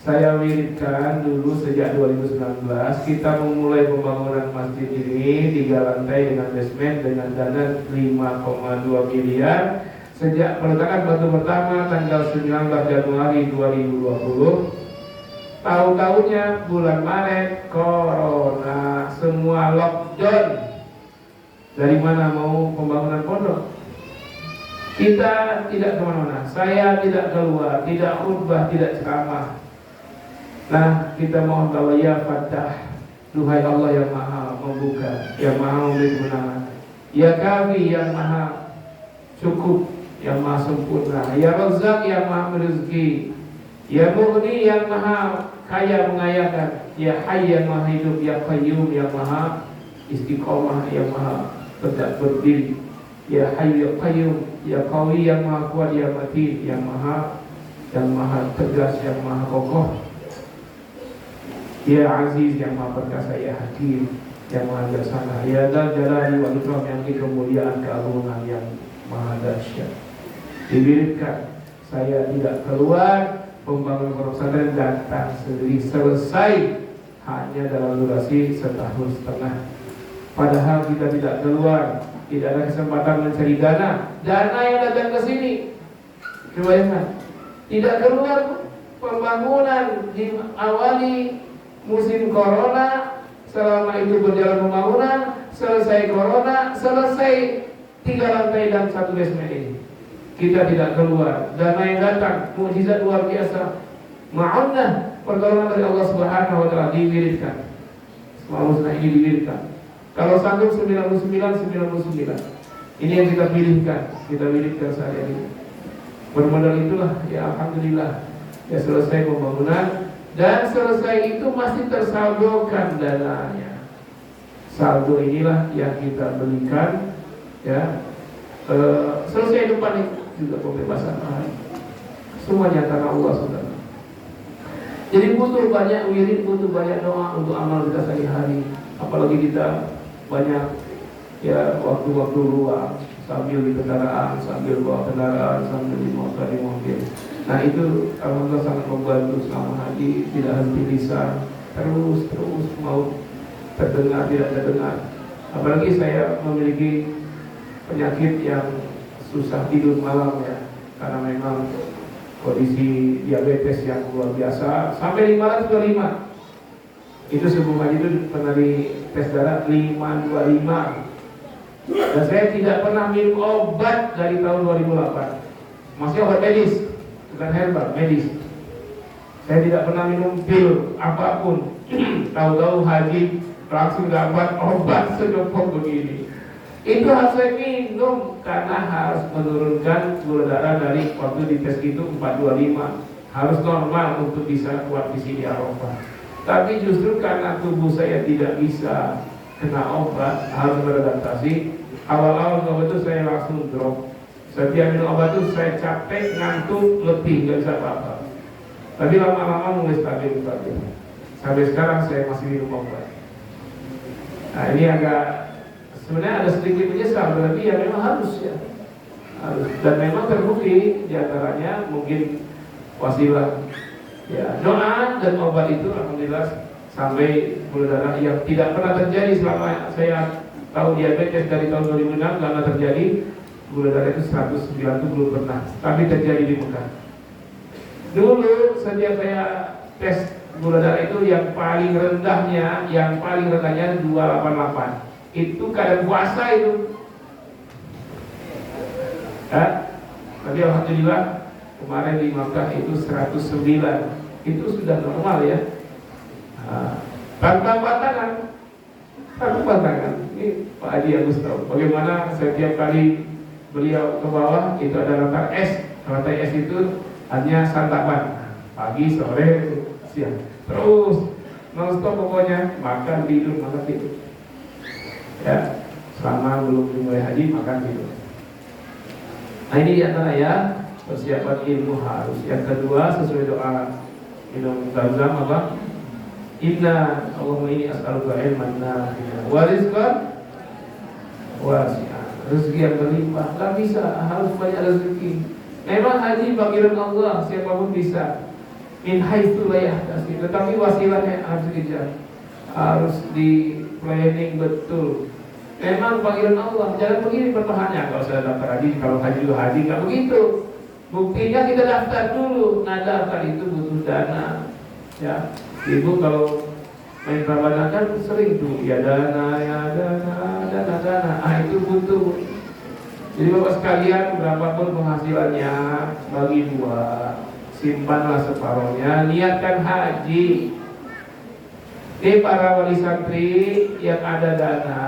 Saya wiridkan dulu sejak 2019. Kita memulai pembangunan masjid ini 3 lantai dengan basement dengan dana 5,2 miliar. Sejak peletakan batu pertama tanggal 19 Januari 2020. Tahu-tahunya bulan Maret Corona, semua lockdown. Dari mana mau pembangunan pondok? Kita tidak kemana-mana. Saya tidak keluar, tidak khutbah, tidak ceramah. Nah, kita mohon bahwa ya Fattah, duhai Allah yang maha membuka, yang maha memberi kemenangan. Ya Kafi yang maha cukup, yang maha sempurna. Ya Razzaq yang maha merezeki. Ya Mughni yang maha kaya mengayakan. Ya Hayy yang maha hidup. Ya Qayyum yang maha istiqomah, yang maha tegak berdiri. Ya Hayy ya Qayyum. Ya Qawi yang maha kuat. Ya Matin yang maha tegas, yang maha kokoh. Ya Aziz yang maha perkasa, ya Hakim yang maha bijaksana, ya Dzal Jalali wal Ikram yang kemuliaan keagungan yang maha dahsyat. Diwiridkan, saya tidak keluar, pembangunan pondok pesantren datang sendiri selesai hanya dalam durasi 1,5 tahun. Padahal kita tidak keluar, tidak ada kesempatan mencari dana yang datang ke sini. Kebayangkan, tidak keluar pembangunan diawali musim corona, selama itu berjalan pembangunan, selesai corona, selesai 3 lantai dan 1 basement ini. Kita tidak keluar, dana yang datang, mukjizat luar biasa, ma'unah, pertolongan dari Allah Subhanahu wa Ta'ala diwiridkan. Semua musnah ini diwiridkan. Kalau sanggup 99. Ini yang kita wiridkan sehari ini. Bermodal itulah, ya Alhamdulillah, ya selesai pembangunan. Dan selesai itu masih tersaldokan dananya. Saldo inilah yang kita belikan, ya. Selesai depan ini juga pembebasan lahan. Semuanya karena Allah, saudara. Jadi butuh banyak wirid, butuh banyak doa untuk amal kita sehari-hari. Apalagi kita banyak ya waktu-waktu luang, sambil di kendaraan, sambil bawa kendaraan, sambil di mobil. Nah itu alhamdulillah sangat membantu selama haji, tidak henti lisan, terus mau terdengar tidak terdengar. Apalagi saya memiliki penyakit yang susah tidur malam ya, karena memang kondisi diabetes yang luar biasa sampai 525. Itu sebelum haji itu pernah di tes darah 525. Dan saya tidak pernah minum obat dari tahun 2008. Masih obat medis, bukan herbal, medis. Saya tidak pernah minum pil apapun. Tahu-tahu haji langsung dapat obat sejopok begini. Itu harus saya minum karena harus menurunkan gula darah dari waktu di tes itu 425. Harus normal untuk bisa kuat di sini Arafah. Tapi justru karena tubuh saya tidak bisa kena obat, harus beradaptasi. Awal-awal obat itu saya langsung drop. Setiap minum obat itu saya capek, ngantuk, letih, nggak bisa apa-apa. Tapi lama-lama mulai stabil. Sampai sekarang saya masih minum obat. Nah ini agak sebenarnya ada sedikit menyesal, tapi ya memang harus ya. Harus. Dan memang terbukti diantaranya mungkin wasilah ya doa dan obat itu alhamdulillah sampai gula darah yang tidak pernah terjadi selama saya tahu diabetes dari tahun 2006 karena terjadi gula darah itu 109 itu belum pernah, tapi terjadi di Mekah. Dulu setiap saya tes gula darah itu yang paling rendahnya 288. Itu keadaan puasa itu. Ya, tapi alhamdulillah kemarin di Mekah itu 109. Itu sudah normal ya. Tanpa pantangan. Ini Pak Haji Agus tahu bagaimana setiap kali beliau ke bawah itu ada lantai es. Lantai es itu hanya santapan pagi, sore, siang. Terus non-stop pokoknya makan tidur ya, selama belum dimulai haji makan tidur. Nah ini diantara ya persiapan ilmu harus. Yang kedua sesuai doa minum zam-zam apa? Inna Allahumma inni as'aluka ilman nafi'an wa rizqan wasi'an. Rezeki yang berlimpah. Gak bisa, harus banyak rezeki. Memang haji panggilan Allah, siapapun bisa. Min haitsu la yahtasib. Tetapi wasilahnya harus dikejar. Harus di planning betul. Memang panggilan Allah, jangan begini pertahannya. Kalau saya daftar haji, kalau haji itu haji, nggak begitu. Buktinya kita daftar dulu. Nah daftar itu butuh dana. Ya, ibu kalau main Ramadan kan sering tuh ya dana. Itu butuh. Jadi bapak sekalian berapapun penghasilannya bagi dua, simpanlah separohnya, niatkan haji. Ini para wali santri yang ada dana,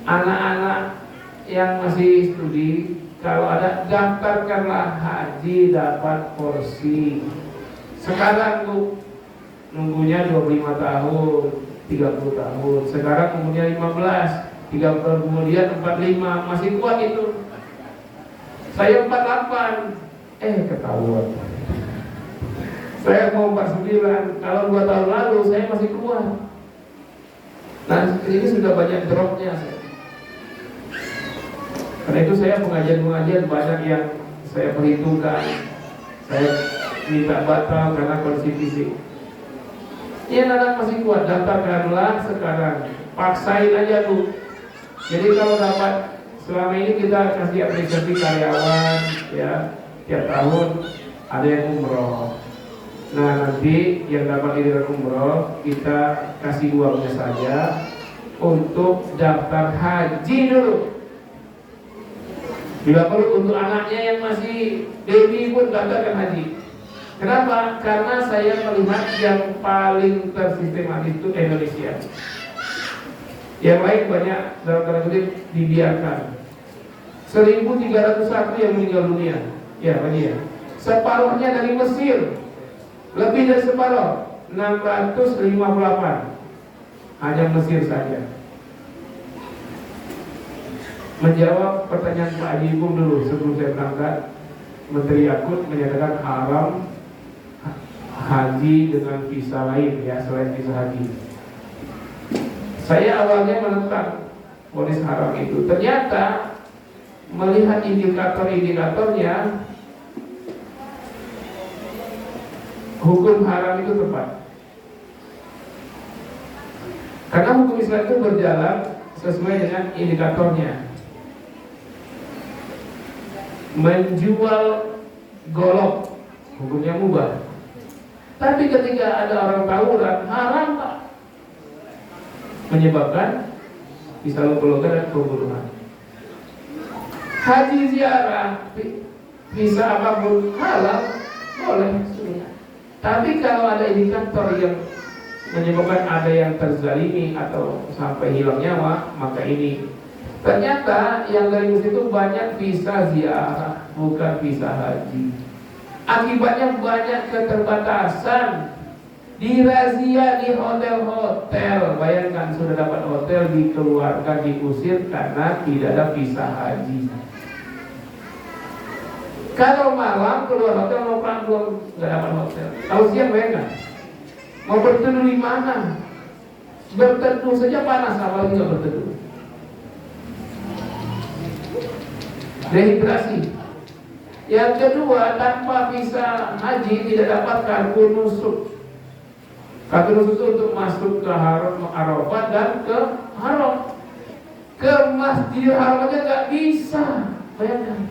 anak-anak yang masih studi, kalau ada daftarkanlah haji dapat porsi. Sekarang bu nunggunya 25 tahun, 30 tahun. Sekarang umurnya 15, 3 tahun kemudian 45, masih kuat itu. Saya 48, ketahuan. Saya mau 49, kalau 2 tahun lalu saya masih kuat. Nah ini sudah banyak dropnya. Karena itu saya pengajian banyak yang saya perhitungkan. Saya minta batal karena kondisi fisik. Ini anak masih kuat, daftarkanlah sekarang. Paksain aja bu. Jadi kalau dapat, selama ini kita kasih apresiasi karyawan, ya tiap tahun ada yang umroh. Nah nanti yang dapat iriran umroh kita kasih uangnya saja untuk daftar haji dulu. Bila perlu untuk anaknya yang masih baby pun daftarkan haji. Kenapa? Karena saya melihat yang paling tersistematis itu Indonesia. Yang lain banyak dalam tanda kutip dibiarkan. 1.301 yang meninggal dunia. Ya, bagi ya. Separuhnya dari Mesir. Lebih dari separuh, 658. Hanya Mesir saja. Menjawab pertanyaan Pak Haji Ipung dulu sebelum saya berangkat, Menteri Yakut menyatakan haram haji dengan visa lain ya selain visa haji. Saya awalnya menentang vonis haram itu. Ternyata melihat indikator-indikatornya, hukum haram itu tepat. Karena hukum Islam itu berjalan sesuai dengan indikatornya. Menjual golok hukumnya mubah. Tapi ketika ada orang tawuran, haram Pak. Menyebabkan bisa luka-luka dan pembunuhan. Haji ziarah bisa apapun halal, boleh sebenarnya. Tapi kalau ada indikator yang menyebabkan ada yang terzalimi atau sampai hilang nyawa, maka ini ternyata yang dari Mesir itu banyak visa ziarah, bukan visa haji. Akibatnya banyak keterbatasan, dirazia di hotel-hotel. Bayangkan sudah dapat hotel dikeluarkan, diusir karena tidak ada visa haji. Kalau malam keluar hotel mau pulang belum nggak dapat hotel. Kalau siang bayangkan mau berteduh di mana? Berteduh saja panas, apalagi nggak berteduh. Dehidrasi. Yang kedua, tanpa visa haji tidak dapat kartu nusuk. Kartu nusuk itu untuk masuk ke Haram Arafah dan ke Haram. Ke Masjidil Haram aja nggak bisa. Bayangkan.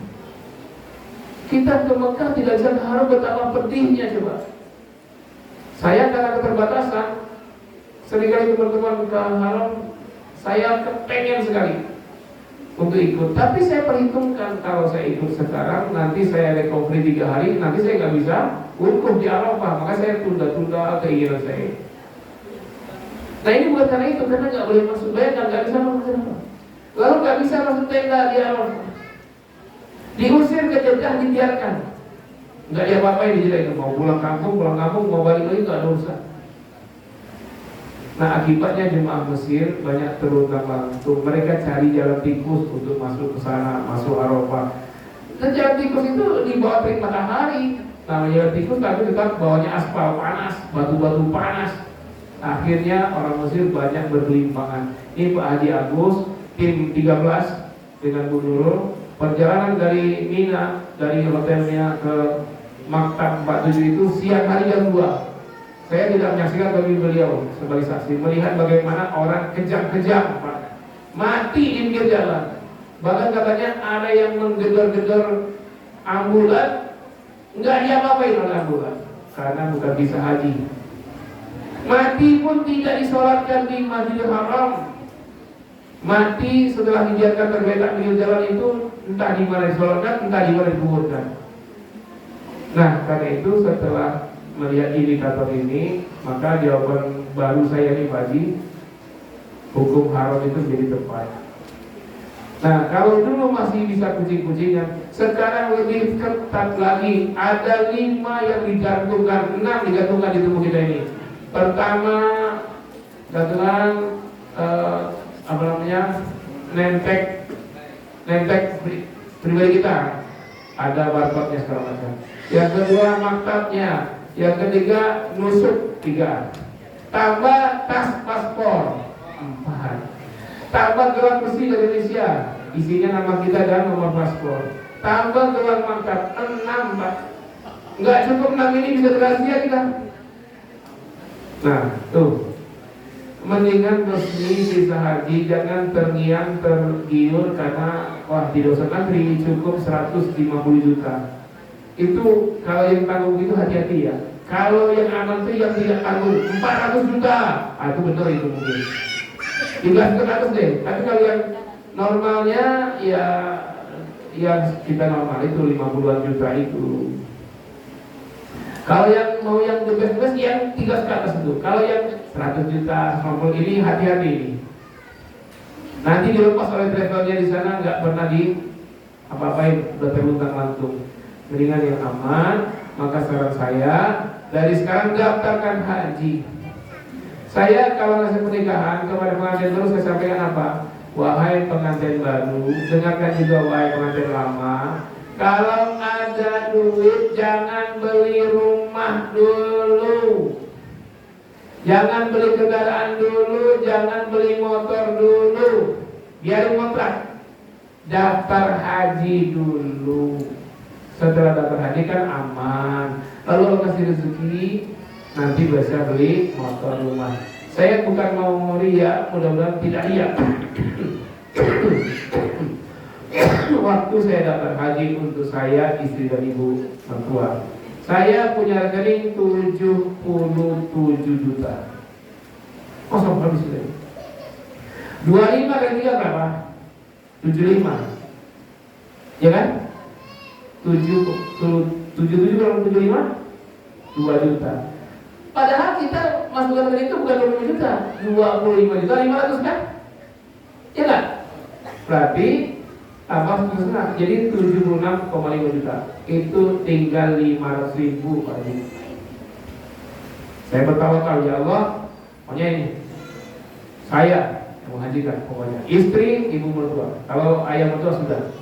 Kita ke Mekah tidak bisa ke Haram, betapa pedihnya coba. Saya karena keterbatasan, seringkali teman-teman ke Haram, saya kepengen sekali untuk ikut. Tapi saya perhitungkan kalau saya ikut sekarang, nanti saya recovery 3 hari, nanti saya nggak bisa wukuf di Arafah, maka saya tunda-tunda keinginan saya. Nah ini bukan karena itu, karena nggak boleh masuk, bayangkan nggak bisa masuk. Lalu nggak bisa masuk tenda di Arafah. Diusir ke Jeddah, dibiarkan, nggak diapa-apain di Jeddah. Mau pulang kampung, mau balik lagi nggak ada urusan. Nah, akibatnya jemaah Mesir banyak terutang langsung. Mereka cari jalan tikus untuk masuk ke sana, masuk Arafah. Dan jalan tikus itu di bawah terik matahari. Namanya jalan tikus tapi tetap bawahnya aspal panas, batu-batu panas. Akhirnya orang Mesir banyak bergelimpangan. Ini Pak Haji Agus, tim 13 dengan Bu Nurul, perjalanan dari Mina, dari hotelnya ke Maktab 47 itu siang hari jam 2. Saya tidak menyaksikan tapi beliau sebagai saksi melihat bagaimana orang kejam-kejam mati di pinggir jalan. Bahkan katanya ada yang menggedor-gedor ambulan, nggak diapa-apain oleh ambulan karena bukan bisa haji. Mati pun tidak disolatkan di Masjidil Haram. Mati setelah dibiarkan tergeletak pinggir jalan itu entah di mana disolatkan, entah di mana dikuburkan. Nah, karena itu setelah melihat indikator ini, maka jawaban baru saya nih Pak Haji, hukum haram itu menjadi tepat. Nah, kalau dulu masih bisa kucing-kucingan, sekarang lebih ketat lagi. Ada 5 yang digantungkan, 6 digantungkan di tubuh kita ini. Pertama, gantungan nentek pribadi kita, ada barcode-nya segala macam. Yang kedua, maktabnya. Yang ketiga, nusuk 3. Tambah tas paspor 4. Tambah gelang besi dari Indonesia, isinya nama kita dan nomor paspor. Tambah gelang maktab 6 Pak. Nggak cukup 6 ini bisa rahasia kita. Nah tuh, mendingan resmi sisa haji, jangan terngiang tergiur karena wah di dosa negeri cukup 150 juta. Itu kalau yang tanggung itu hati-hati ya. Kalau yang aman itu yang tidak tanggung 400 juta. Itu benar itu mungkin 1300 deh. Tapi kalau yang normalnya ya yang kita normal itu 50-an juta itu. Kalau yang mau yang the best yang 3 ke atas itu. Kalau yang 100 juta 50 ini hati-hati ini. Nanti dilepas oleh travelnya di sana nggak pernah di apa-apain, udah terluntang lantung. Mendingan yang aman. Maka saran saya dari sekarang daftarkan haji. Saya kalau ngasih pernikahan kepada pengantin baru saya sampaikan apa? Wahai pengantin baru, dengarkan juga wahai pengantin lama. Kalau ada duit jangan beli rumah dulu, jangan beli kendaraan dulu, jangan beli motor dulu, biarin kontrak. Daftar haji dulu. Setelah daftar haji kan aman. Lalu Allah kasih rezeki, nanti bisa beli motor rumah. Saya bukan mau ria, mudah-mudahan tidak ria. Waktu saya daftar haji untuk saya, istri dan ibu mertua, saya punya rekening 77 juta. Kosong habis sudah. 25 kali 3 berapa? 75. Ya kan? 77 berapa 75? 2 juta. Padahal kita masukkan rekening itu bukan 25 juta, 25 juta 500 kan? Ya kan? Berarti tambah 1,5, jadi 76,5 juta. Itu tinggal 500 ribu Pak Haji. Saya bertawakal ya Allah, pokoknya ini saya yang menghajikan pokoknya. Istri, ibu mertua. Kalau ayah mertua sudah,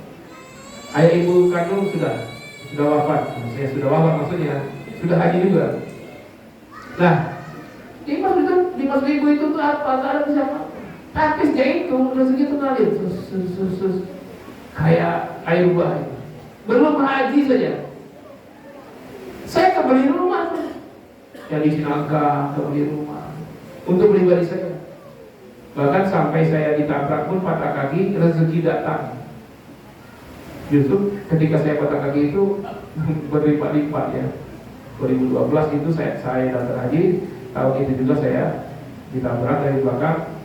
ayah ibu kandung sudah wafat. Saya sudah wafat maksudnya sudah haji juga. Nah, 500 ribu itu tuh apa? Tak ada siapa. Taktisnya itu rezeki itu ngalir sus kayak air buah. Belum haji saja, saya kebeli rumah tuh. Yang di Sinangka kebeli rumah untuk pribadi saya. Bahkan sampai saya ditabrak pun patah kaki, rezeki datang. Justru ketika saya patah kaki itu berlipat-lipat ya. 2012 itu saya daftar haji. Tahun itu juga saya ditabrak dari belakang.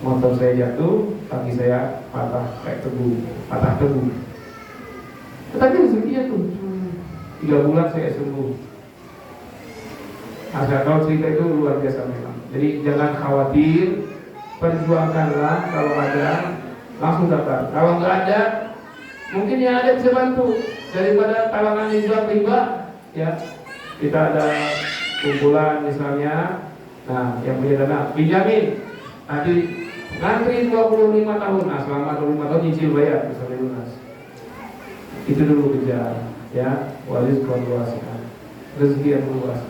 Motor saya jatuh, kaki saya patah kayak tebu, patah tebu. Tetapi rezekinya tuh 3 bulan saya sembuh. Asal tahu cerita itu luar biasa memang. Jadi jangan khawatir, perjuangkanlah. Kalau ada langsung daftar. Kalau nggak ada, Mungkin yang ada bisa bantu daripada talangan jual riba, ya. Kita ada kumpulan misalnya, nah yang punya dana pinjamin, nanti ngantri 25 tahun, nah selama 25 tahun nyicil bayar bisa lunas. Itu dulu kejar, ya, waris konduasikan rezeki yang luas.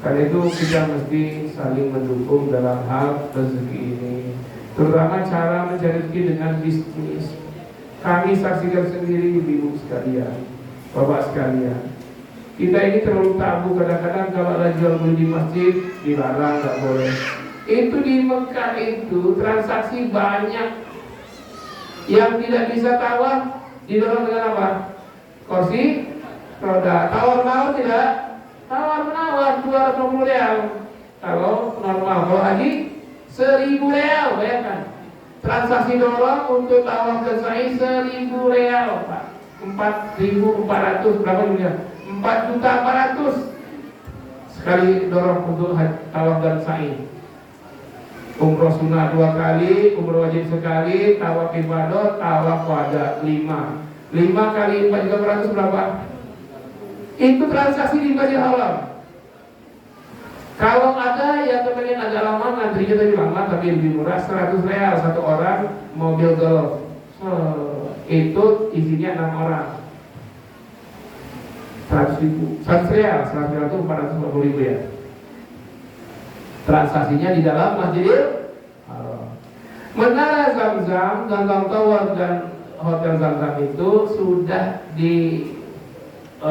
Karena itu kita mesti saling mendukung dalam hal rezeki ini, terutama cara mencari rezeki dengan bisnis. Kami saksikan sendiri ibu sekalian, bapak sekalian, kita ini terlalu tabu. Kadang-kadang kalau ada jual beli di masjid dilarang, nggak boleh. Itu di Mekah itu transaksi banyak. Yang tidak bisa tawar didorong dengan apa? Kursi roda. Tawar-menawar tidak? Tawar-menawar 220 real. Kalau normal, kalau haji 1000 real, bayangkan. Transaksi dorong untuk tawaf ke sa'i 1000 real, Pak. 4.400 berapa dunia? 4.400.000 sekali dorong untuk tawaf dan sa'i. Umroh sunnah 2 kali, umroh wajib sekali, tawaf ibadah, tawaf wada 5. 5 kali 4.400 berapa? Itu transaksi di Masjidil Haram. Kalau ada yang kepengen agak lama, ngantrinya tadi lama tapi lebih murah, 100 real satu orang, mobil golf. Itu isinya 6 orang. 100 real itu 450.000 ya. Transaksinya di dalam Masjidil Haram. Menara Zam-Zam, Ganggang Tower dan Hotel Zam-Zam itu sudah ditetapkan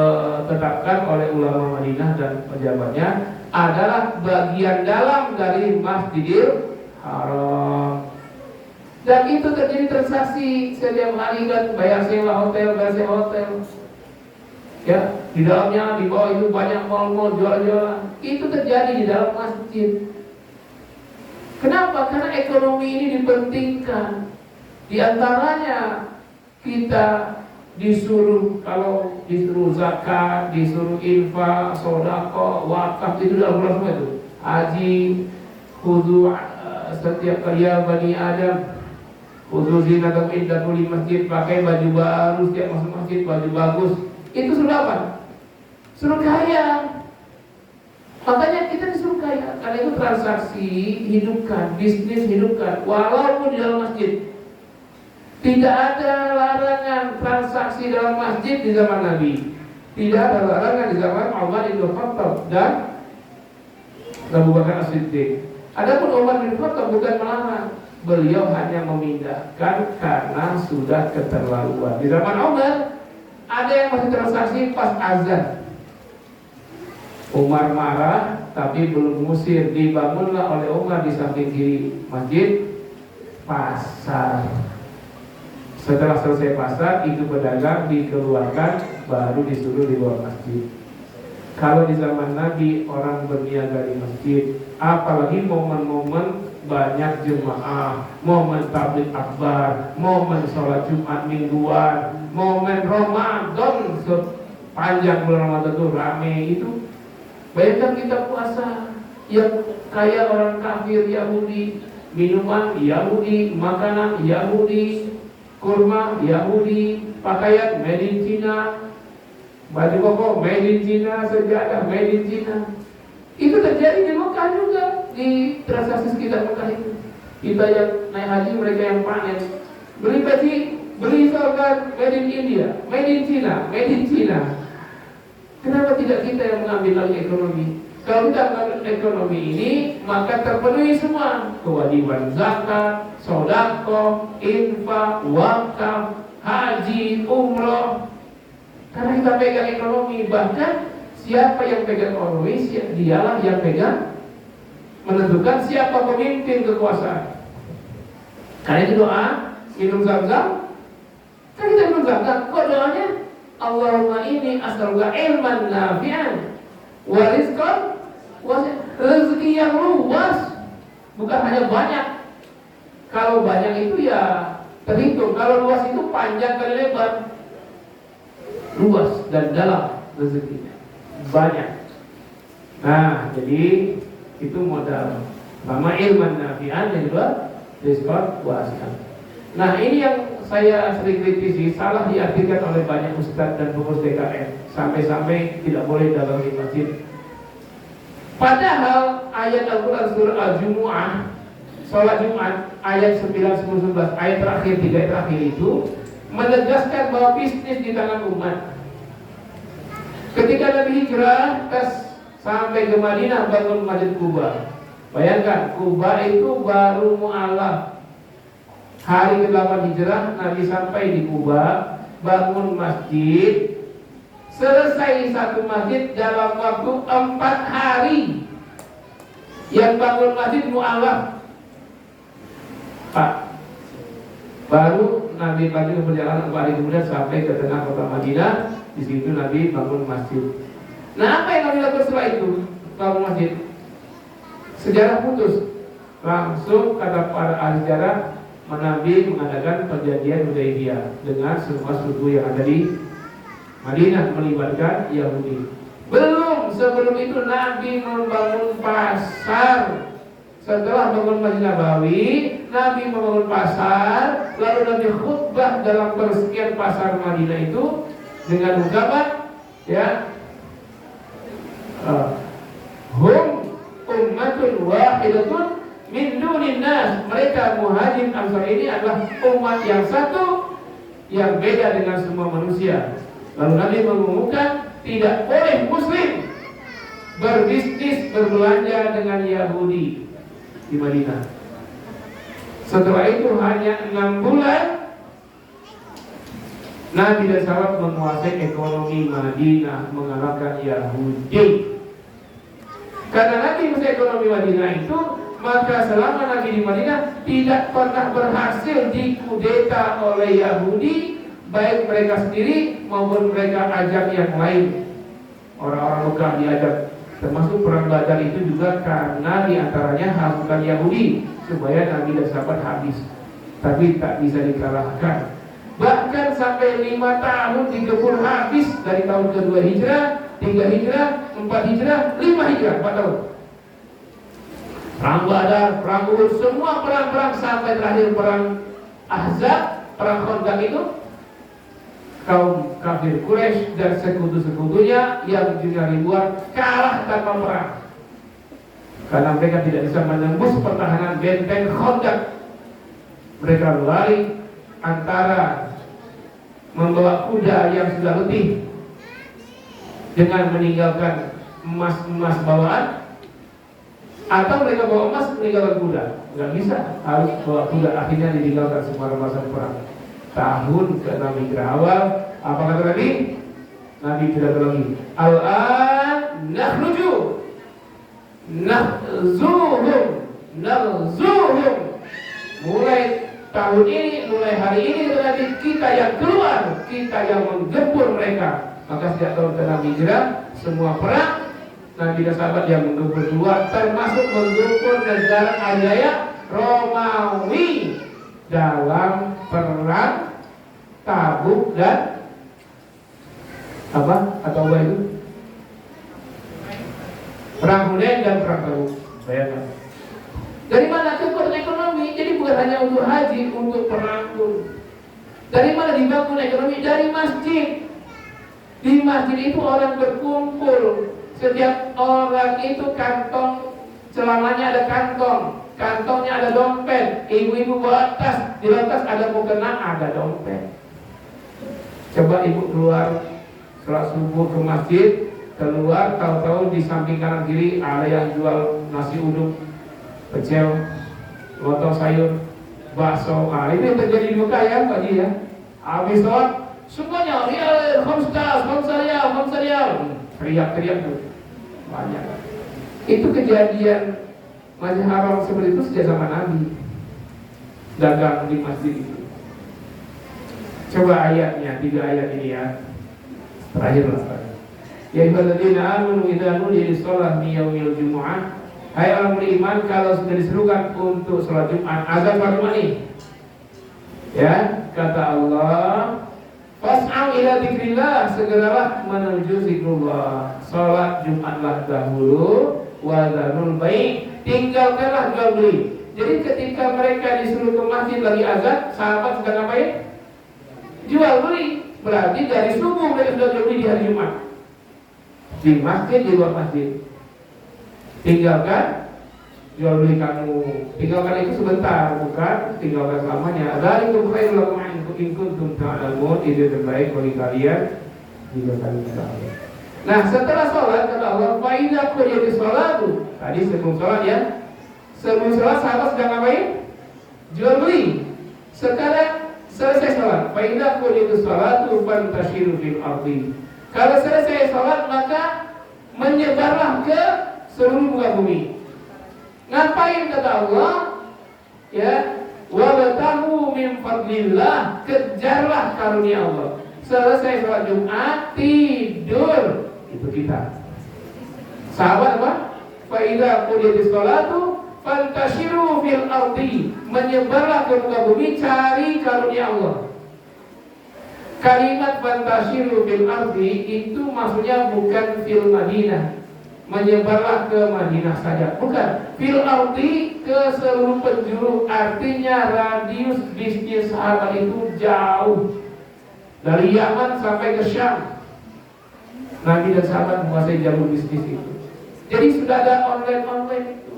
oleh ulama Madinah dan pejabatnya adalah bagian dalam dari Masjidil Haram. Dan itu terjadi transaksi setiap hari kan, bayar sewa hotel, ya, di dalamnya di bawah itu banyak mal-mal jual-jualan. Itu terjadi di dalam masjid. Kenapa? Karena ekonomi ini dipentingkan. Di antaranya kita disuruh, kalau disuruh zakat, disuruh infak, sodako, wakaf, itu dalam Al-Quran semua itu. Haji, khudu setiap kalian Bani Adam, khudu zinatakum inda kulli masjid, pakai baju baru setiap masuk masjid, baju bagus. Itu suruh apa? Suruh kaya. Makanya kita disuruh kaya. Karena itu transaksi hidupkan, bisnis hidupkan, walaupun di dalam masjid. Tidak ada larangan transaksi dalam masjid di zaman Nabi. Tidak ada larangan di zaman Umar bin Khattab dan Abu Bakar As-Siddiq. Adapun Umar bin Khattab bukan melarang, beliau hanya memindahkan karena sudah keterlaluan. Di zaman Umar ada yang masih transaksi pas azan. Umar marah tapi belum mengusir. Dibangunlah oleh Umar di samping kiri masjid pasar. Setelah selesai pasar, itu pedagang dikeluarkan, baru disuruh di luar masjid. Kalau di zaman Nabi orang berniaga di masjid, apalagi momen-momen banyak jemaah, momen tabligh akbar, momen sholat Jumat mingguan, momen Ramadan sepanjang bulan Ramadan itu rame itu. Bayangkan kita puasa, yang kayak orang kafir Yahudi, minuman Yahudi, makanan Yahudi, kurma Yahudi, pakaian made in China, baju koko made in China, sejadah made in China. Itu terjadi di Mekah juga, di transaksi sekitar Mekah itu. Kita yang naik haji, mereka yang panen. Beli peci, beli sorghum made in India, made in China, made in China. Kenapa tidak kita yang mengambil lagi ekonomi? Kalau kita mengambil ekonomi ini, maka terpenuhi semua kewajiban zakat, sodako, infak, wakaf, haji, umroh. Karena kita pegang ekonomi, bahkan siapa yang pegang ekonomi, dialah yang pegang menentukan siapa pemimpin kekuasaan. Karena itu doa, minum zam-zam. Kan kita minum zam-zam, kok doanya? Allahumma inni as'aluka ilman nafi'an wa rizqan wasi'an, rezeki yang luas, bukan hanya banyak. Kalau banyak itu ya terhitung, kalau luas itu panjang kali lebar. Luas dan dalam rezekinya banyak. Nah, jadi itu modal. Pertama ilman nafi'an, yang kedua rizqan wasi'an. Nah, ini yang saya sering kritisi, salah diartikan oleh banyak ustadz dan pengurus DKM, sampai-sampai tidak boleh dalam masjid. Padahal ayat Al-Quran surah Al-Jumu'ah, sholat Jumat, ayat 9, 10, 11, ayat terakhir, 3 ayat terakhir itu menegaskan bahwa bisnis di tangan umat. Ketika Nabi hijrah sampai ke Madinah bangun Masjid Quba. Bayangkan, Quba itu baru mu'alaf. Hari ke-8 hijrah Nabi sampai di Quba, bangun masjid. Selesai satu masjid dalam waktu 4 hari. Yang bangun masjid mu'alaf, Pak. Baru Nabi lagi berjalan 4 hari kemudian sampai ke tengah kota Madinah. Di situ Nabi bangun masjid. Nah, apa yang Nabi lakukan setelah itu? Bangun masjid. Sejarah putus. Langsung kata para ahli sejarah, Nabi mengadakan perjanjian Hudaybiyah dengan semua suku yang ada di Madinah, melibatkan Yahudi. Sebelum itu Nabi membangun pasar. Setelah bangun Masjid Nabawi, Nabi membangun pasar, lalu Nabi khutbah dalam persekian pasar Madinah itu dengan ucapan, ya, hum ummatun wahidatun min dunin nas. Mereka muhajirin ansar ini adalah umat yang satu yang beda dengan semua manusia. Lalu Nabi mengumumkan tidak boleh muslim berbisnis berbelanja dengan Yahudi di Madinah. Setelah itu hanya 6 bulan Nabi dan sahabat menguasai ekonomi Madinah, mengalahkan Yahudi. Karena Nabi menguasai ekonomi Madinah itu, maka selama Nabi di Madinah tidak pernah berhasil dikudeta oleh Yahudi, baik mereka sendiri maupun mereka ajak yang lain. Orang-orang Mekah diajak, termasuk perang Badar itu juga karena diantaranya hasutan Yahudi supaya Nabi dan sahabat habis, tapi tak bisa dikalahkan. Bahkan sampai 5 tahun dikepung habis, dari tahun kedua hijrah, 3 hijrah, 4 hijrah, 5 hijrah, 4 tahun. Perang Badar, perang Uhud, semua perang-perang sampai terakhir perang Ahzab, perang Khandaq itu kaum kafir Quraisy dan sekutu-sekutunya yang jumlah ribuan kalah tanpa perang. Karena mereka tidak bisa menembus pertahanan benteng Khandaq. Mereka lari antara membawa kuda yang sudah letih dengan meninggalkan emas-emas bawaan, atau mereka bawa emas meninggalkan kuda. Nggak bisa, harus bawa kuda. Akhirnya ditinggalkan semua masa perang. Tahun ke-6 hijrah awal, apa kata Nabi? Nabi tidak lagi. Al-an nakhruju nahzuhum. Mulai tahun ini, mulai hari ini Nabi, kita yang keluar, kita yang menggempur mereka. Maka sejak tahun ke-6 hijrah, semua perang Nabi dan sahabat yang menggempur keluar, termasuk menggempur negara adidaya Romawi dalam perang Tabuk dan apa atau apa itu? Perang Hunain dan perang Tabuk. Bayangkan. Dari mana kekuatan ekonomi? Jadi bukan hanya untuk haji, untuk perang pun. Dari mana dibangun ekonomi? Dari masjid. Di masjid itu orang berkumpul. Setiap orang itu kantong, celananya ada kantong, kantongnya ada dompet. Ibu-ibu bawa tas, di tas ada mukena, ada dompet. Coba ibu keluar setelah subuh ke masjid, keluar tahu-tahu di samping kanan kiri ada yang jual nasi uduk, pecel, lontong sayur, bakso. Nah, ini yang terjadi di Mekah ya Pak Ji ya. Habis sholat semuanya rial, khamsarial, teriak-teriak tuh banyak. Itu kejadian Masjid Haram seperti itu sejak zaman Nabi, dagang di masjid itu. Coba ayatnya, 3 ayat ini ya, terakhir lah. Ya ayyuhalladzina amanu idza nudiya lis-shalah min yaumil jumu'ah. Hai orang beriman, kalau sudah diserukan untuk sholat Jumat, azan pada ini, ya kata Allah, fas'au ila dzikrillah, segeralah menuju zikrullah. Sholat Jumatlah dahulu, wa dzarul bai', tinggalkanlah jual beli. Jadi ketika mereka disuruh ke masjid lagi azan, sahabat sudah ngapain? jual beli. Berarti dari subuh mereka sudah jual beli di hari Jumat. Di masjid, di luar masjid. Tinggalkan jual beli kamu, tinggalkan itu sebentar, bukan tinggalkan selamanya. Dari khairul lakum in kuntum ta'lamun, itu terbaik bagi kalian jika kalian tahu. Nah, setelah sholat kata Allah, fa idza qudiyatis sholatu. Tadi sebelum sholat ya. Sebelum sholat sahabat sedang ngapain? Jual beli. Sekarang selesai sholat, fa idza qudiyatis sholatu fantashiru fil ardi. Kalau selesai sholat maka menyebarlah ke seluruh muka bumi. Ngapain kata Allah? Ya, wabtahu min fadlillah, kejarlah karunia Allah. Selesai sholat Jumat tidur, itu kita. Sahabat apa? Fa idza qudiyatis sholatu fantashiru fil ardi, menyebarlah ke muka bumi cari karunia Allah. Kalimat fantashiru fil ardi itu maksudnya bukan fil Madinah, menyebarlah ke Madinah saja, bukan. Fil ardi, ke seluruh penjuru, artinya radius bisnis sahabat itu jauh. Dari Yaman sampai ke Syam, Nabi dan sahabat menguasai jalur bisnis itu. Jadi sudah ada online itu.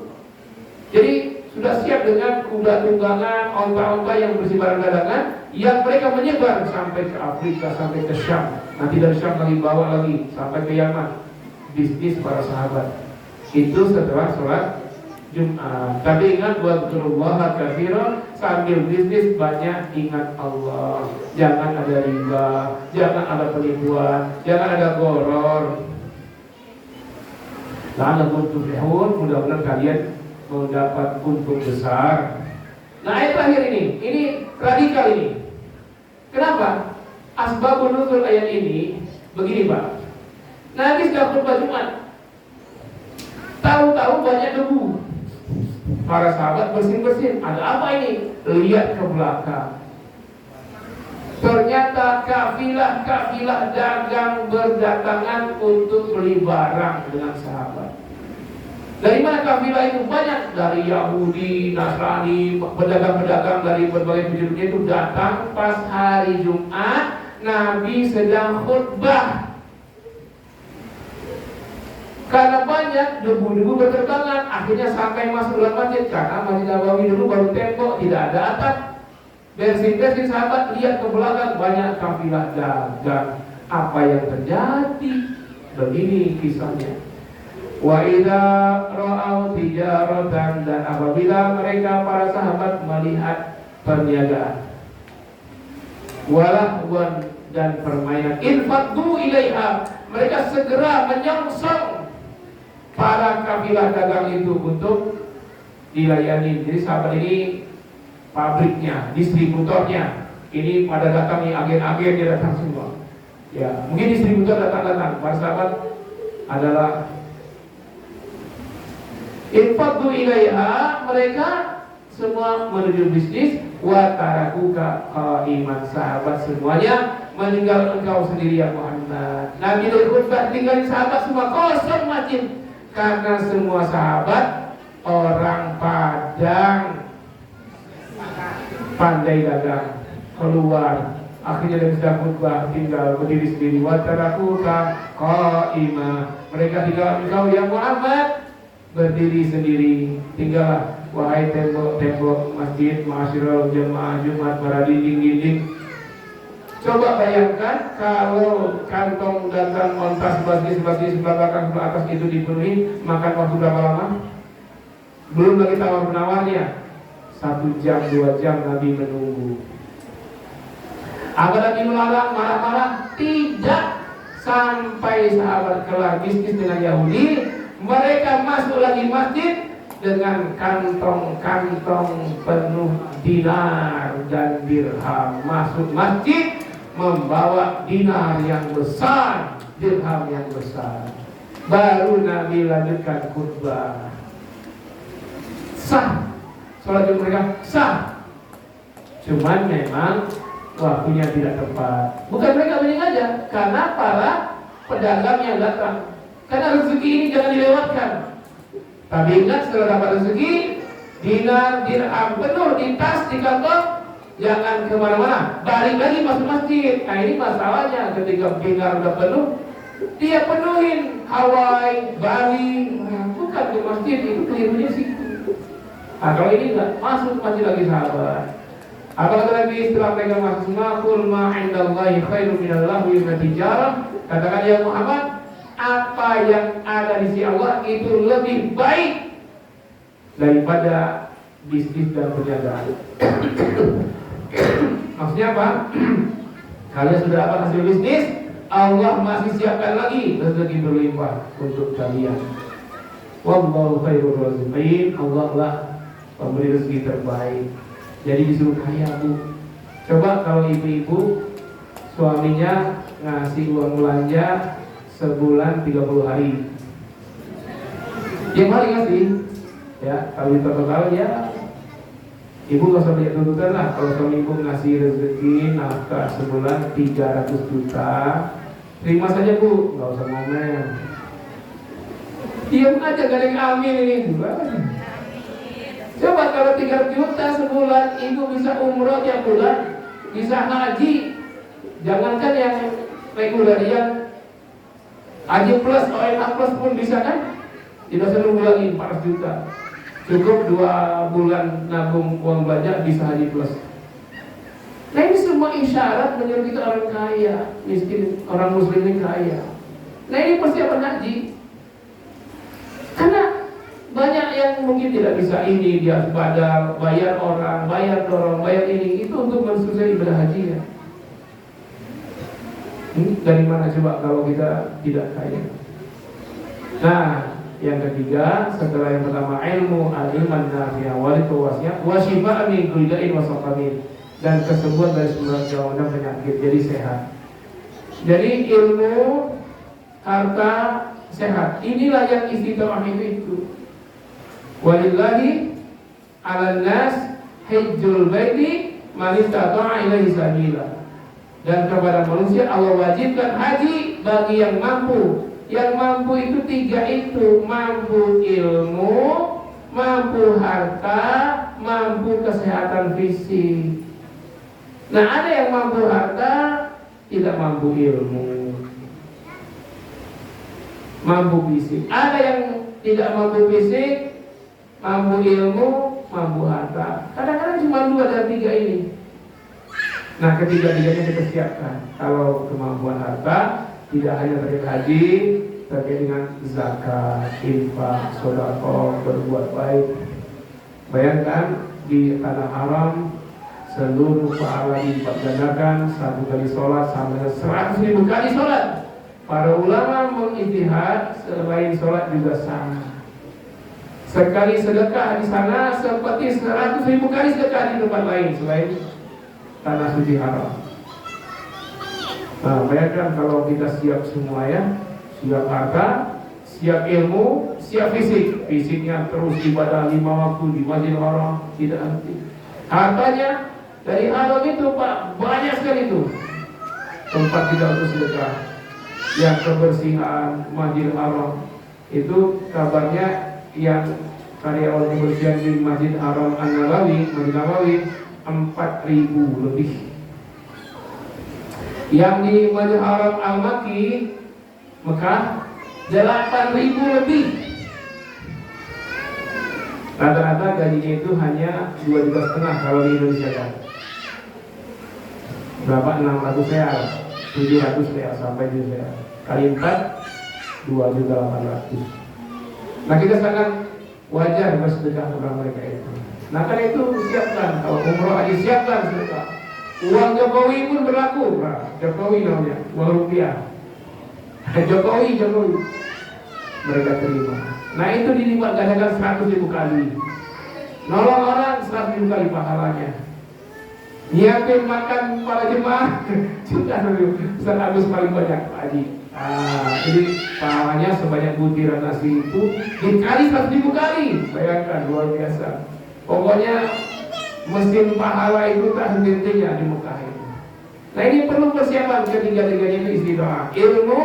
Jadi sudah siap dengan kuda tunggangan, onta-onta yang bersih barang dagangan, yang mereka menyebar sampai ke Afrika, sampai ke Syam. Nanti dari Syam lagi bawa lagi sampai ke Yaman. Bisnis para sahabat itu setelah sholat Jumat. Tapi ingat, wadzurullaha katsiran, sambil bisnis banyak ingat Allah. Jangan ada riba, jangan ada penipuan, jangan ada goror. La'allakum tuflihun, mudah-mudahan kalian mendapat untung besar. Nah, ayat terakhir ini radikal ini. Kenapa? Asbabun nuzul ayat ini begini, Pak. Nabi sudah khutbah Jumat, tahu-tahu banyak debu. Para sahabat bersin-bersin, ada apa ini? Lihat ke belakang. Ternyata kafilah dagang berdatangan untuk beli barang dengan sahabat. Dari mana kafilah itu? Banyak. Dari Yahudi, Nasrani, pedagang-pedagang dari berbagai penjuru itu datang pas hari Jumat. Nabi sedang khutbah. Karena banyak debu-debu berterbangan, akhirnya sampai masuk dalam masjid. Karena Masjid Nabawi dulu baru tembok, tidak ada atap. Bersin-bersin sahabat, lihat ke belakang, banyak kafilah dagang. Apa yang terjadi? Begini kisahnya. Wa idza ra'au tijaratan, dan apabila mereka para sahabat melihat perniagaan, walahwan, dan permainan, infaddu ilaiha, mereka segera menyongsong para kafilah dagang itu untuk dilayani. Jadi sahabat ini pabriknya, distributornya, ini pada datang nih, agen-agen dia datang semua. Ya, mungkin distributor datang. Para sahabat adalah infaddu ilaiha, mereka semua menuju bisnis. Wa tarakuka qaiman, sahabat semuanya meninggal engkau sendiri ya Muhammad. Nabi dari khutbah tinggalin sahabat semua, kosong masjid. Karena semua sahabat orang Padang, pandai dagang, keluar. Akhirnya dari sudah khutbah tinggal berdiri sendiri. Wa tarakuka qaima, mereka tinggal engkau ya Muhammad berdiri sendiri. Tinggallah wahai tembok-tembok masjid, ma'asyiral jemaah Jumat, para dinding-dinding. Coba bayangkan kalau kantong datang ontas sebagai sebelah belakang sebelah atas itu dipenuhi, makan waktu berapa lama? Belum lagi tawar penawarnya, 1 jam 2 jam Nabi menunggu. Apa Nabi melarang, marah-marah? Tidak. Sampai sahabat kelar bisnis dengan Yahudi, mereka masuk lagi masjid dengan kantong-kantong penuh dinar dan dirham. Masuk masjid membawa dinar yang besar, dirham yang besar. Baru Nabi lanjutkan khutbah. Sah, sholat Jumat mereka sah. Cuman memang waktunya tidak tepat. Bukan mereka menyengaja, karena para pedagang yang datang. Karena rezeki ini jangan dilewatkan. Tapi ingat, setelah dapat rezeki, dinar, dirham penuh di tas, di kantong, jangan kemana-mana, balik lagi masuk masjid. Nah ini masalahnya, ketika pinggang udah penuh, dia penuhin Hawaii, Bali, bukan di masjid, itu kelirunya situ. Nah kalau ini enggak, masuk masjid lagi sahabat. Apalagi lagi setelah pegang masuk semua, qul ma indallahi khairum minal lahwi wa tijarah. Katakan ya Muhammad, apa yang ada di sisi Allah itu lebih baik daripada bisnis dan perniagaan. Maksudnya apa? Kalian sudah dapat hasil bisnis, Allah masih siapkan lagi rezeki berlimpah untuk kalian. Wallahu khairur raziqin. Allah lah pemberi rezeki terbaik. Jadi disuruh kaya, Bu. Coba kalau ibu-ibu suaminya ngasih uang belanja sebulan 30 hari. Tiap hari ngasih. Ya, kalau di total ya ibu gak usah banyak tuntutan lah. Kalau suami ibu ngasih rezeki nafkah sebulan 300 juta, terima saja Bu, gak usah ngomel. Diam aja, gak ada yang amin ini. Coba kalau 300 juta sebulan, ibu bisa umroh tiap bulan, bisa haji. Jangankan yang reguler, yang haji plus, ONH plus pun bisa kan? Tidak usah nunggu lagi 400 juta. Cukup 2 bulan nabung uang belanja bisa haji plus. Nah ini semua isyarat menyuruh kita orang kaya, miskin, orang muslim ini kaya. Nah ini persiapan haji. Karena banyak yang mungkin tidak bisa ini, dia badal, bayar orang, bayar dorong, bayar ini, itu untuk mensukseskan ibadah haji ya. Ini dari mana coba kalau kita tidak kaya? Nah, yang ketiga, setelah yang pertama ilmu al-ilman nafi'ah wal tawasiyah wa shifaa min kulli da'in wa saqamin, dan kesembuhan dari semua macam penyakit, jadi sehat. Jadi ilmu, harta, sehat. Inilah yang istiqamah itu. Walillahi 'alan nas hajjul baiti man istata'a ilaihi sabila. Dan kepada manusia Allah wajibkan haji bagi yang mampu. Yang mampu itu 3 itu, mampu ilmu, mampu harta, mampu kesehatan fisik. Nah ada yang mampu harta, tidak mampu ilmu, mampu fisik. Ada yang tidak mampu fisik, mampu ilmu, mampu harta. Kadang-kadang cuma 2 dari 3 ini. Nah ketiga-tiganya kita siapkan. Kalau kemampuan harta, tidak hanya terkait haji, terkait dengan zakat, infak, sedekah, berbuat baik. Bayangkan di tanah haram seluruh pahala dilipat gandakan, 1 kali sholat sama dengan 100.000 kali sholat. Para ulama mengijtihad selain sholat juga sama. Sekali sedekah di sana seperti 100.000 kali sedekah di tempat lain selain tanah suci haram. Nah, bayangkan kalau kita siap semua ya, siap harta, siap ilmu, siap fisik. Fisiknya terus ibadah 5 waktu di Masjidil Haram, tidak henti. Hartanya dari haram itu Pak, banyak sekali itu. Tempat tidak untuk sedekah. Yang kebersihan Masjidil Haram itu kabarnya yang karyawan kebersihan di Masjid Haram An-Nabawi, Masjid Nabawi 4.000 lebih. Yang di Masjid Haram Al-Makki Mekah 8.000 lebih. Rata-rata gajinya itu hanya 2,5 juta kalau di Indonesia kan. Berapa? 600 real, 700 real sampai 1 real. Kali 4 2.800.000. Nah kita sangat wajar bersedekah kepada mereka itu. Nah karena itu siapkan, kalau umroh haji siapkan sedekah. Uang Jokowi pun berlaku, nah, Jokowi namanya, uang rupiah. Jokowi mereka terima. Nah itu dilipat gandakan 100.000 kali. Nolong orang 100.000 kali pahalanya. Nyiapin makan para jemaah juga Ustaz Agus paling banyak Pak Haji. Jadi pahalanya sebanyak butiran nasi itu dikali 100.000 kali. Bayangkan luar biasa. Pokoknya mesin pahala itu tak henti-hentinya di Mekah ini. Nah ini perlu persiapan ketiga-tiganya itu istiqomah. Ilmu,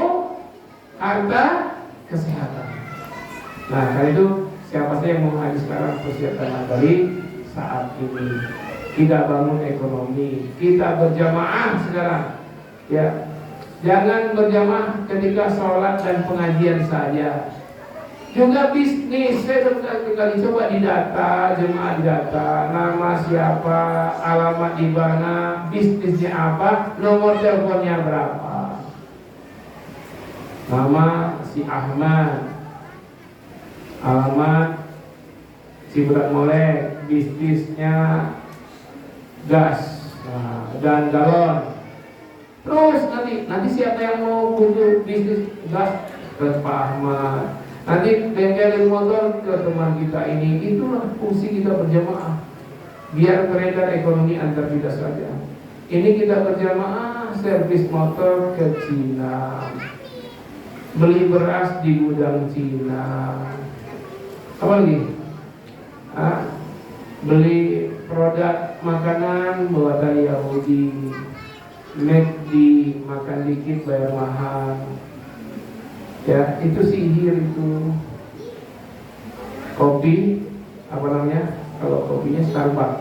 harta, kesehatan. Nah karena itu siapa saja yang mau haji sekarang persiapkan kembali saat ini. kita bangun ekonomi, kita berjamaah sekarang, ya. Jangan berjamaah ketika sholat dan pengajian saja. Juga bisnis, saya kali coba didata, jemaah didata, nama siapa, alamat di mana, bisnisnya apa, nomor teleponnya berapa. Nama si Ahmad, alamat si Berat Molek, bisnisnya gas dan galon. Terus nanti siapa yang mau butuh bisnis gas ke Pak Ahmad. Nanti bengkel motor ke teman kita ini. Itulah fungsi kita berjamaah. Biar beredar ekonomi antar kita saja. Ini kita berjamaah servis motor ke Cina, beli beras di gudang Cina. Apa lagi? Beli produk makanan buatan Yahudi. McD, makan dikit bayar mahal. Ya, itu sihir itu. Kopi, apa namanya? Kalau kopinya Starbucks.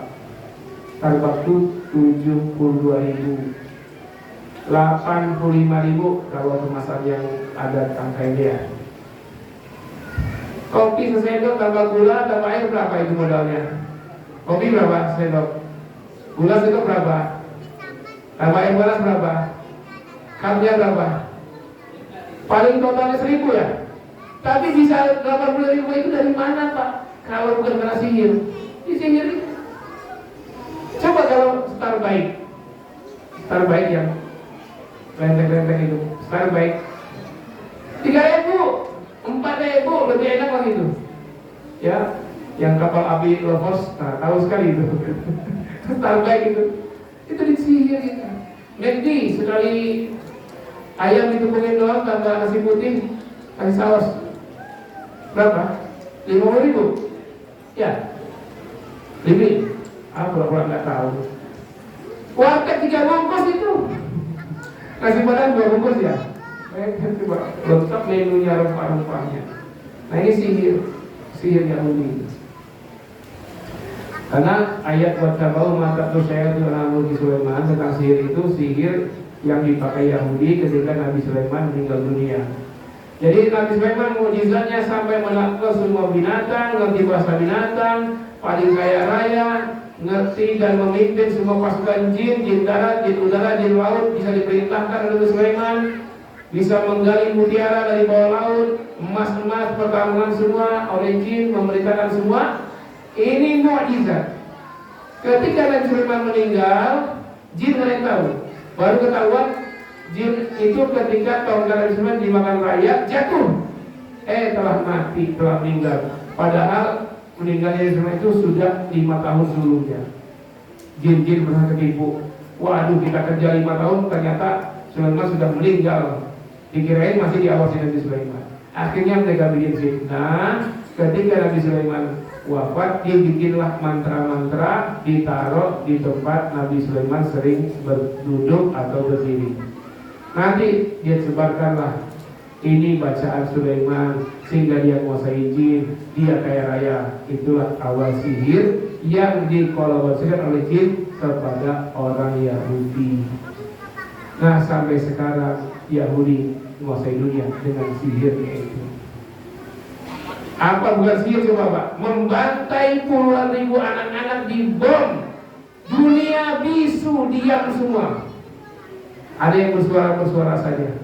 Starbucks itu 72.000, 85.000 kalau kemasan yang ada tangkainya. Kopi sesendok tambah gula tambah air berapa itu modalnya? Kopi berapa sendok? Gula sendok berapa? Tambah air panas berapa? Cupnya berapa? Paling totalnya 1.000 ya. Tapi bisa 80.000 itu dari mana Pak? Kalau bukan karena sihir. Disihir. Coba kalau Starbucks yang lenteng-lenteng itu, Starbucks 3.000, 4.000 lebih enak lah itu. Ya, yang kapal api lovers, tahu sekali itu. Starbucks itu disihir gitu. McD sekali ayam ditepungin doang tambah nasi putih kasih saus berapa? 50.000 ya? Lebih? Pura-pura nggak tahu. Warteg 3 bungkus itu nasi padang 2 bungkus ya? Coba lengkap menunya, rempah-rempahnya. Nah ini sihir Yahudi. Karena ayat wattabau mata tusyaitu ala mulki Sulaiman tentang sihir itu sihir yang dipakai Yahudi ketika Nabi Sulaiman meninggal dunia. Jadi Nabi Sulaiman mukjizatnya sampai menaklukkan semua binatang, ngerti bahasa binatang, paling kaya raya, ngerti dan memimpin semua pasukan jin darat, jin udara, jin laut, bisa diperintahkan oleh Nabi Sulaiman, bisa menggali mutiara dari bawah laut, emas-emas pertambangan semua oleh jin, memerintahkan semua. Ini mukjizat. Ketika Nabi Sulaiman meninggal, jin tidak tahu. Baru ketahuan jin itu ketika tongkat Nabi Sulaiman dimakan rakyat jatuh. Telah mati, telah meninggal. Padahal meninggalnya Nabi Sulaiman itu sudah 5 tahun sebelumnya. Jin-jin pernah ketipu. Waduh, kita kerja 5 tahun, ternyata Sulaiman sudah meninggal. Dikirain masih diawasi Nabi Sulaiman. Akhirnya mereka bikin fitnah. Ketika Nabi Sulaiman wafat, dibikinlah mantra-mantra ditaruh di tempat Nabi Sulaiman sering berduduk atau berdiri. Nanti dia sebarkanlah ini bacaan Sulaiman sehingga dia menguasai jin, dia kaya raya. Itulah awal sihir yang dikolaborasikan oleh jin kepada orang Yahudi. Nah sampai sekarang Yahudi menguasai dunia dengan sihirnya itu. Apa bukan sihir coba Pak? Membantai puluhan ribu anak-anak di bom. Dunia bisu, diam semua. Ada yang bersuara saja.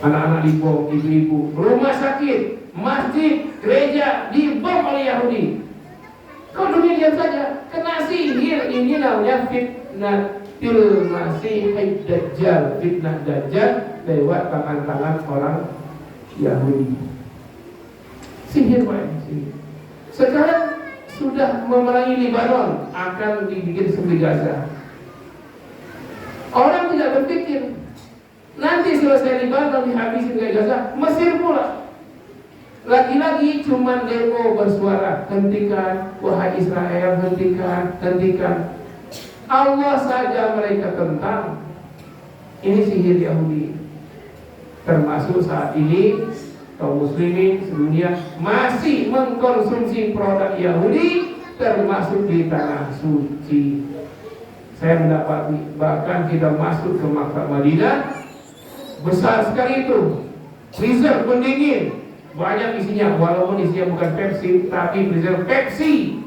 Anak-anak di bom, ibu-ibu, rumah sakit, masjid, gereja di bom oleh Yahudi. Kau dunia diam saja. Kena sihir. Ini namanya fitnatul Masihid Dajjal. Fitnah Dajjal lewat tangan-tangan orang Yahudi. Sihir Pak, sihir. Sekarang sudah memerangi Libanon, akan dibikin seperti Gaza. Orang tidak berpikir nanti selesai Libanon dihabisin kayak Gaza, Mesir pula. Lagi-lagi cuma demo bersuara, hentikan, wahai Israel, hentikan, hentikan. Allah saja mereka tentang. Ini sihir Yahudi. Termasuk saat ini kaum muslimin sedunia masih mengkonsumsi produk Yahudi termasuk di tanah suci. Saya mendapati bahkan kita masuk ke Makkah Madinah, besar sekali itu, freezer pendingin, banyak isinya, walaupun isinya bukan Pepsi, tapi freezer Pepsi,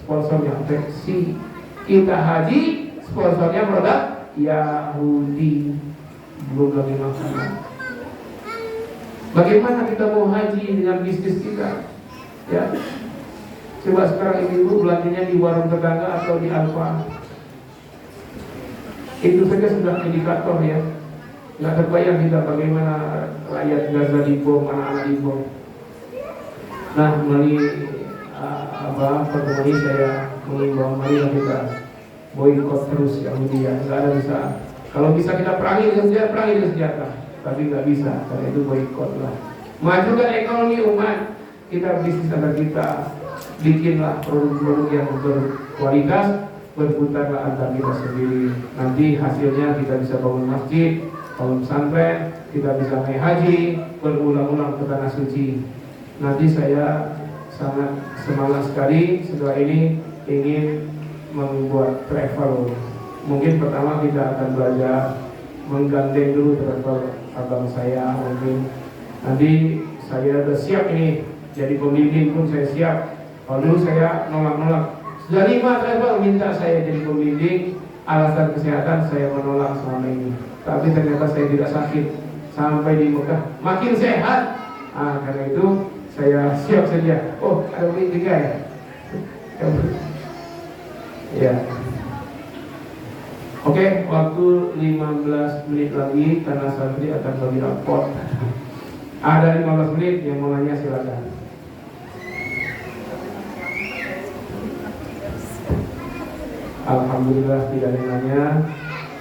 sponsornya Pepsi. Kita haji, sponsornya produk Yahudi, belum lagi makanan. Bagaimana kita mau haji dengan bisnis kita? Ya, coba sekarang ibu belanjanya di warung tetangga atau di Alfa. Itu saja sudah indikator ya. Nggak terbayang kita bagaimana rakyat Gaza dibom, anak-anak dibom. Nah, melalui pertemuan ini saya mengimbau marilah kita boikot terus Yahudi ya. Nggak ada bisa. Kalau bisa kita perangi dengan senjata, perangi dengan senjata. Tapi nggak bisa, karena itu boikot lah. Majukan ekonomi umat, kita bisnis agar kita bikinlah produk-produk yang berkualitas, berputarlah antar kita sendiri. Nanti hasilnya kita bisa bangun masjid, bangun pesantren, kita bisa naik haji, berulang-ulang ke tanah suci. Nanti saya sangat semangat sekali setelah ini ingin membuat travel. Mungkin pertama kita akan belajar menggandeng dulu travel abang saya. Mungkin nanti saya sudah siap ini jadi pembimbing pun saya siap. Kalau dulu saya nolak-nolak. Sudah 5 travel minta saya jadi pembimbing, alasan kesehatan saya menolak selama ini. Tapi ternyata saya tidak sakit sampai di Mekah, makin sehat. Karena itu saya siap saja. Oh, ada menit 3 ya? Ya. Oke, waktu 15 menit lagi karena santri akan bagi raport. Ada 15 menit yang mau nanya silakan. Alhamdulillah tidak ada yang nanya.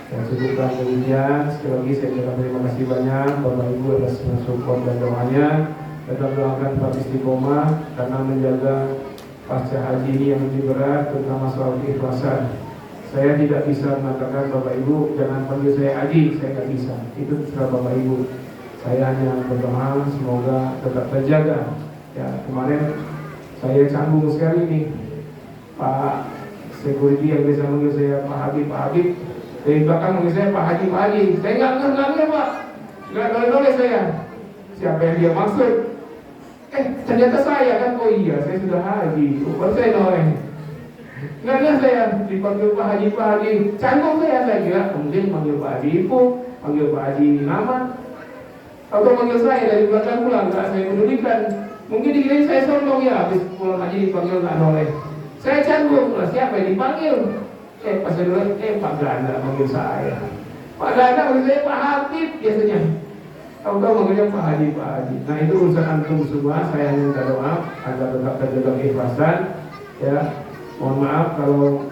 Saya cukupkan demikian. Sekali lagi saya ucapkan terima kasih banyak Bapak Ibu atas support dan doanya. Tetap doakan Pak istiqomah karena menjaga pasca haji ini yang lebih berat, terutama soal keikhlasan. Saya tidak bisa mengatakan Bapak Ibu jangan panggil saya Haji, saya tidak bisa. Itu terserah Bapak Ibu. Saya hanya berdoa semoga tetap terjaga. Ya, kemarin saya canggung sekali nih Pak security yang bisa manggil saya Pak Habib. Dari belakang manggil saya Pak Haji. Saya nggak ngerti Pak. Nggak boleh saya. Siapa yang dia maksud? Ternyata saya kan. Oh iya, saya sudah haji. Baru saya noleh. Nggak saya dipanggil Pak Haji. Canggung saya kira mungkin manggil Pak Haji Ibu, manggil Pak Haji nama. Atau manggil saya dari belakang pulang, nggak saya pedulikan. Mungkin dikira saya sombong ya, habis pulang haji dipanggil nggak noleh. Saya canggung, siapa yang dipanggil? Pas saya dulu, Pak Ganda manggil saya. Pak Ganda manggil saya Pak Habib biasanya. Tahu-tahu manggilnya Pak Haji. Nah itu urusan antum semua, saya minta doa agar tetap terjaga keikhlasan. Ya, mohon maaf kalau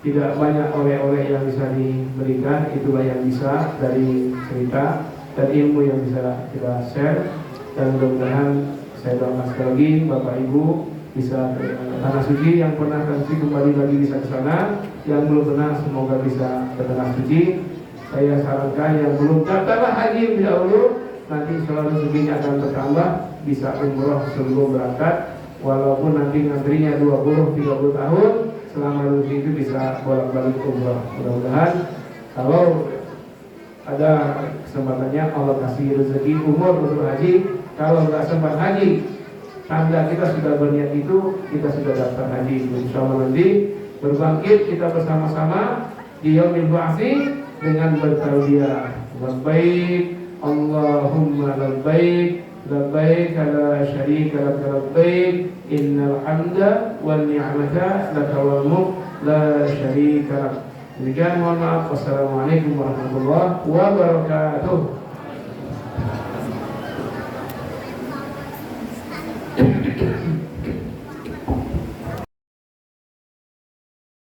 tidak banyak oleh-oleh yang bisa diberikan, itulah yang bisa dari cerita dan ilmu yang bisa kita share. Dan mudah-mudahan saya doakan sekali lagi Bapak Ibu bisa ke tanah suci, yang pernah ke suci kembali lagi bisa ke sana, yang belum pernah semoga bisa ke tanah suci. Saya sarankan yang belum daftarlah haji lebih dahulu, nanti selalu rezekinya akan bertambah, bisa umroh sebelum berangkat, walaupun nanti ngantrinya 20-30 tahun, selama rezeki itu bisa bolak-balik umroh. Mudah-mudahan kalau ada kesempatannya Allah kasih rezeki umur untuk haji. Kalau nggak sempat haji, tanda kita sudah berniat itu, kita sudah daftar haji. Insyaallah nanti berbangkit kita bersama-sama di yaumil ba'tsi dengan bertalbiyah. Labbaik Allahumma labbaik, labbaik la syarika lak labbaik, innal hamda wan ni'mata laka wal mulk la syarika lak. Demikian, mohon maaf. Wassalamualaikum warahmatullahi wabarakatuh.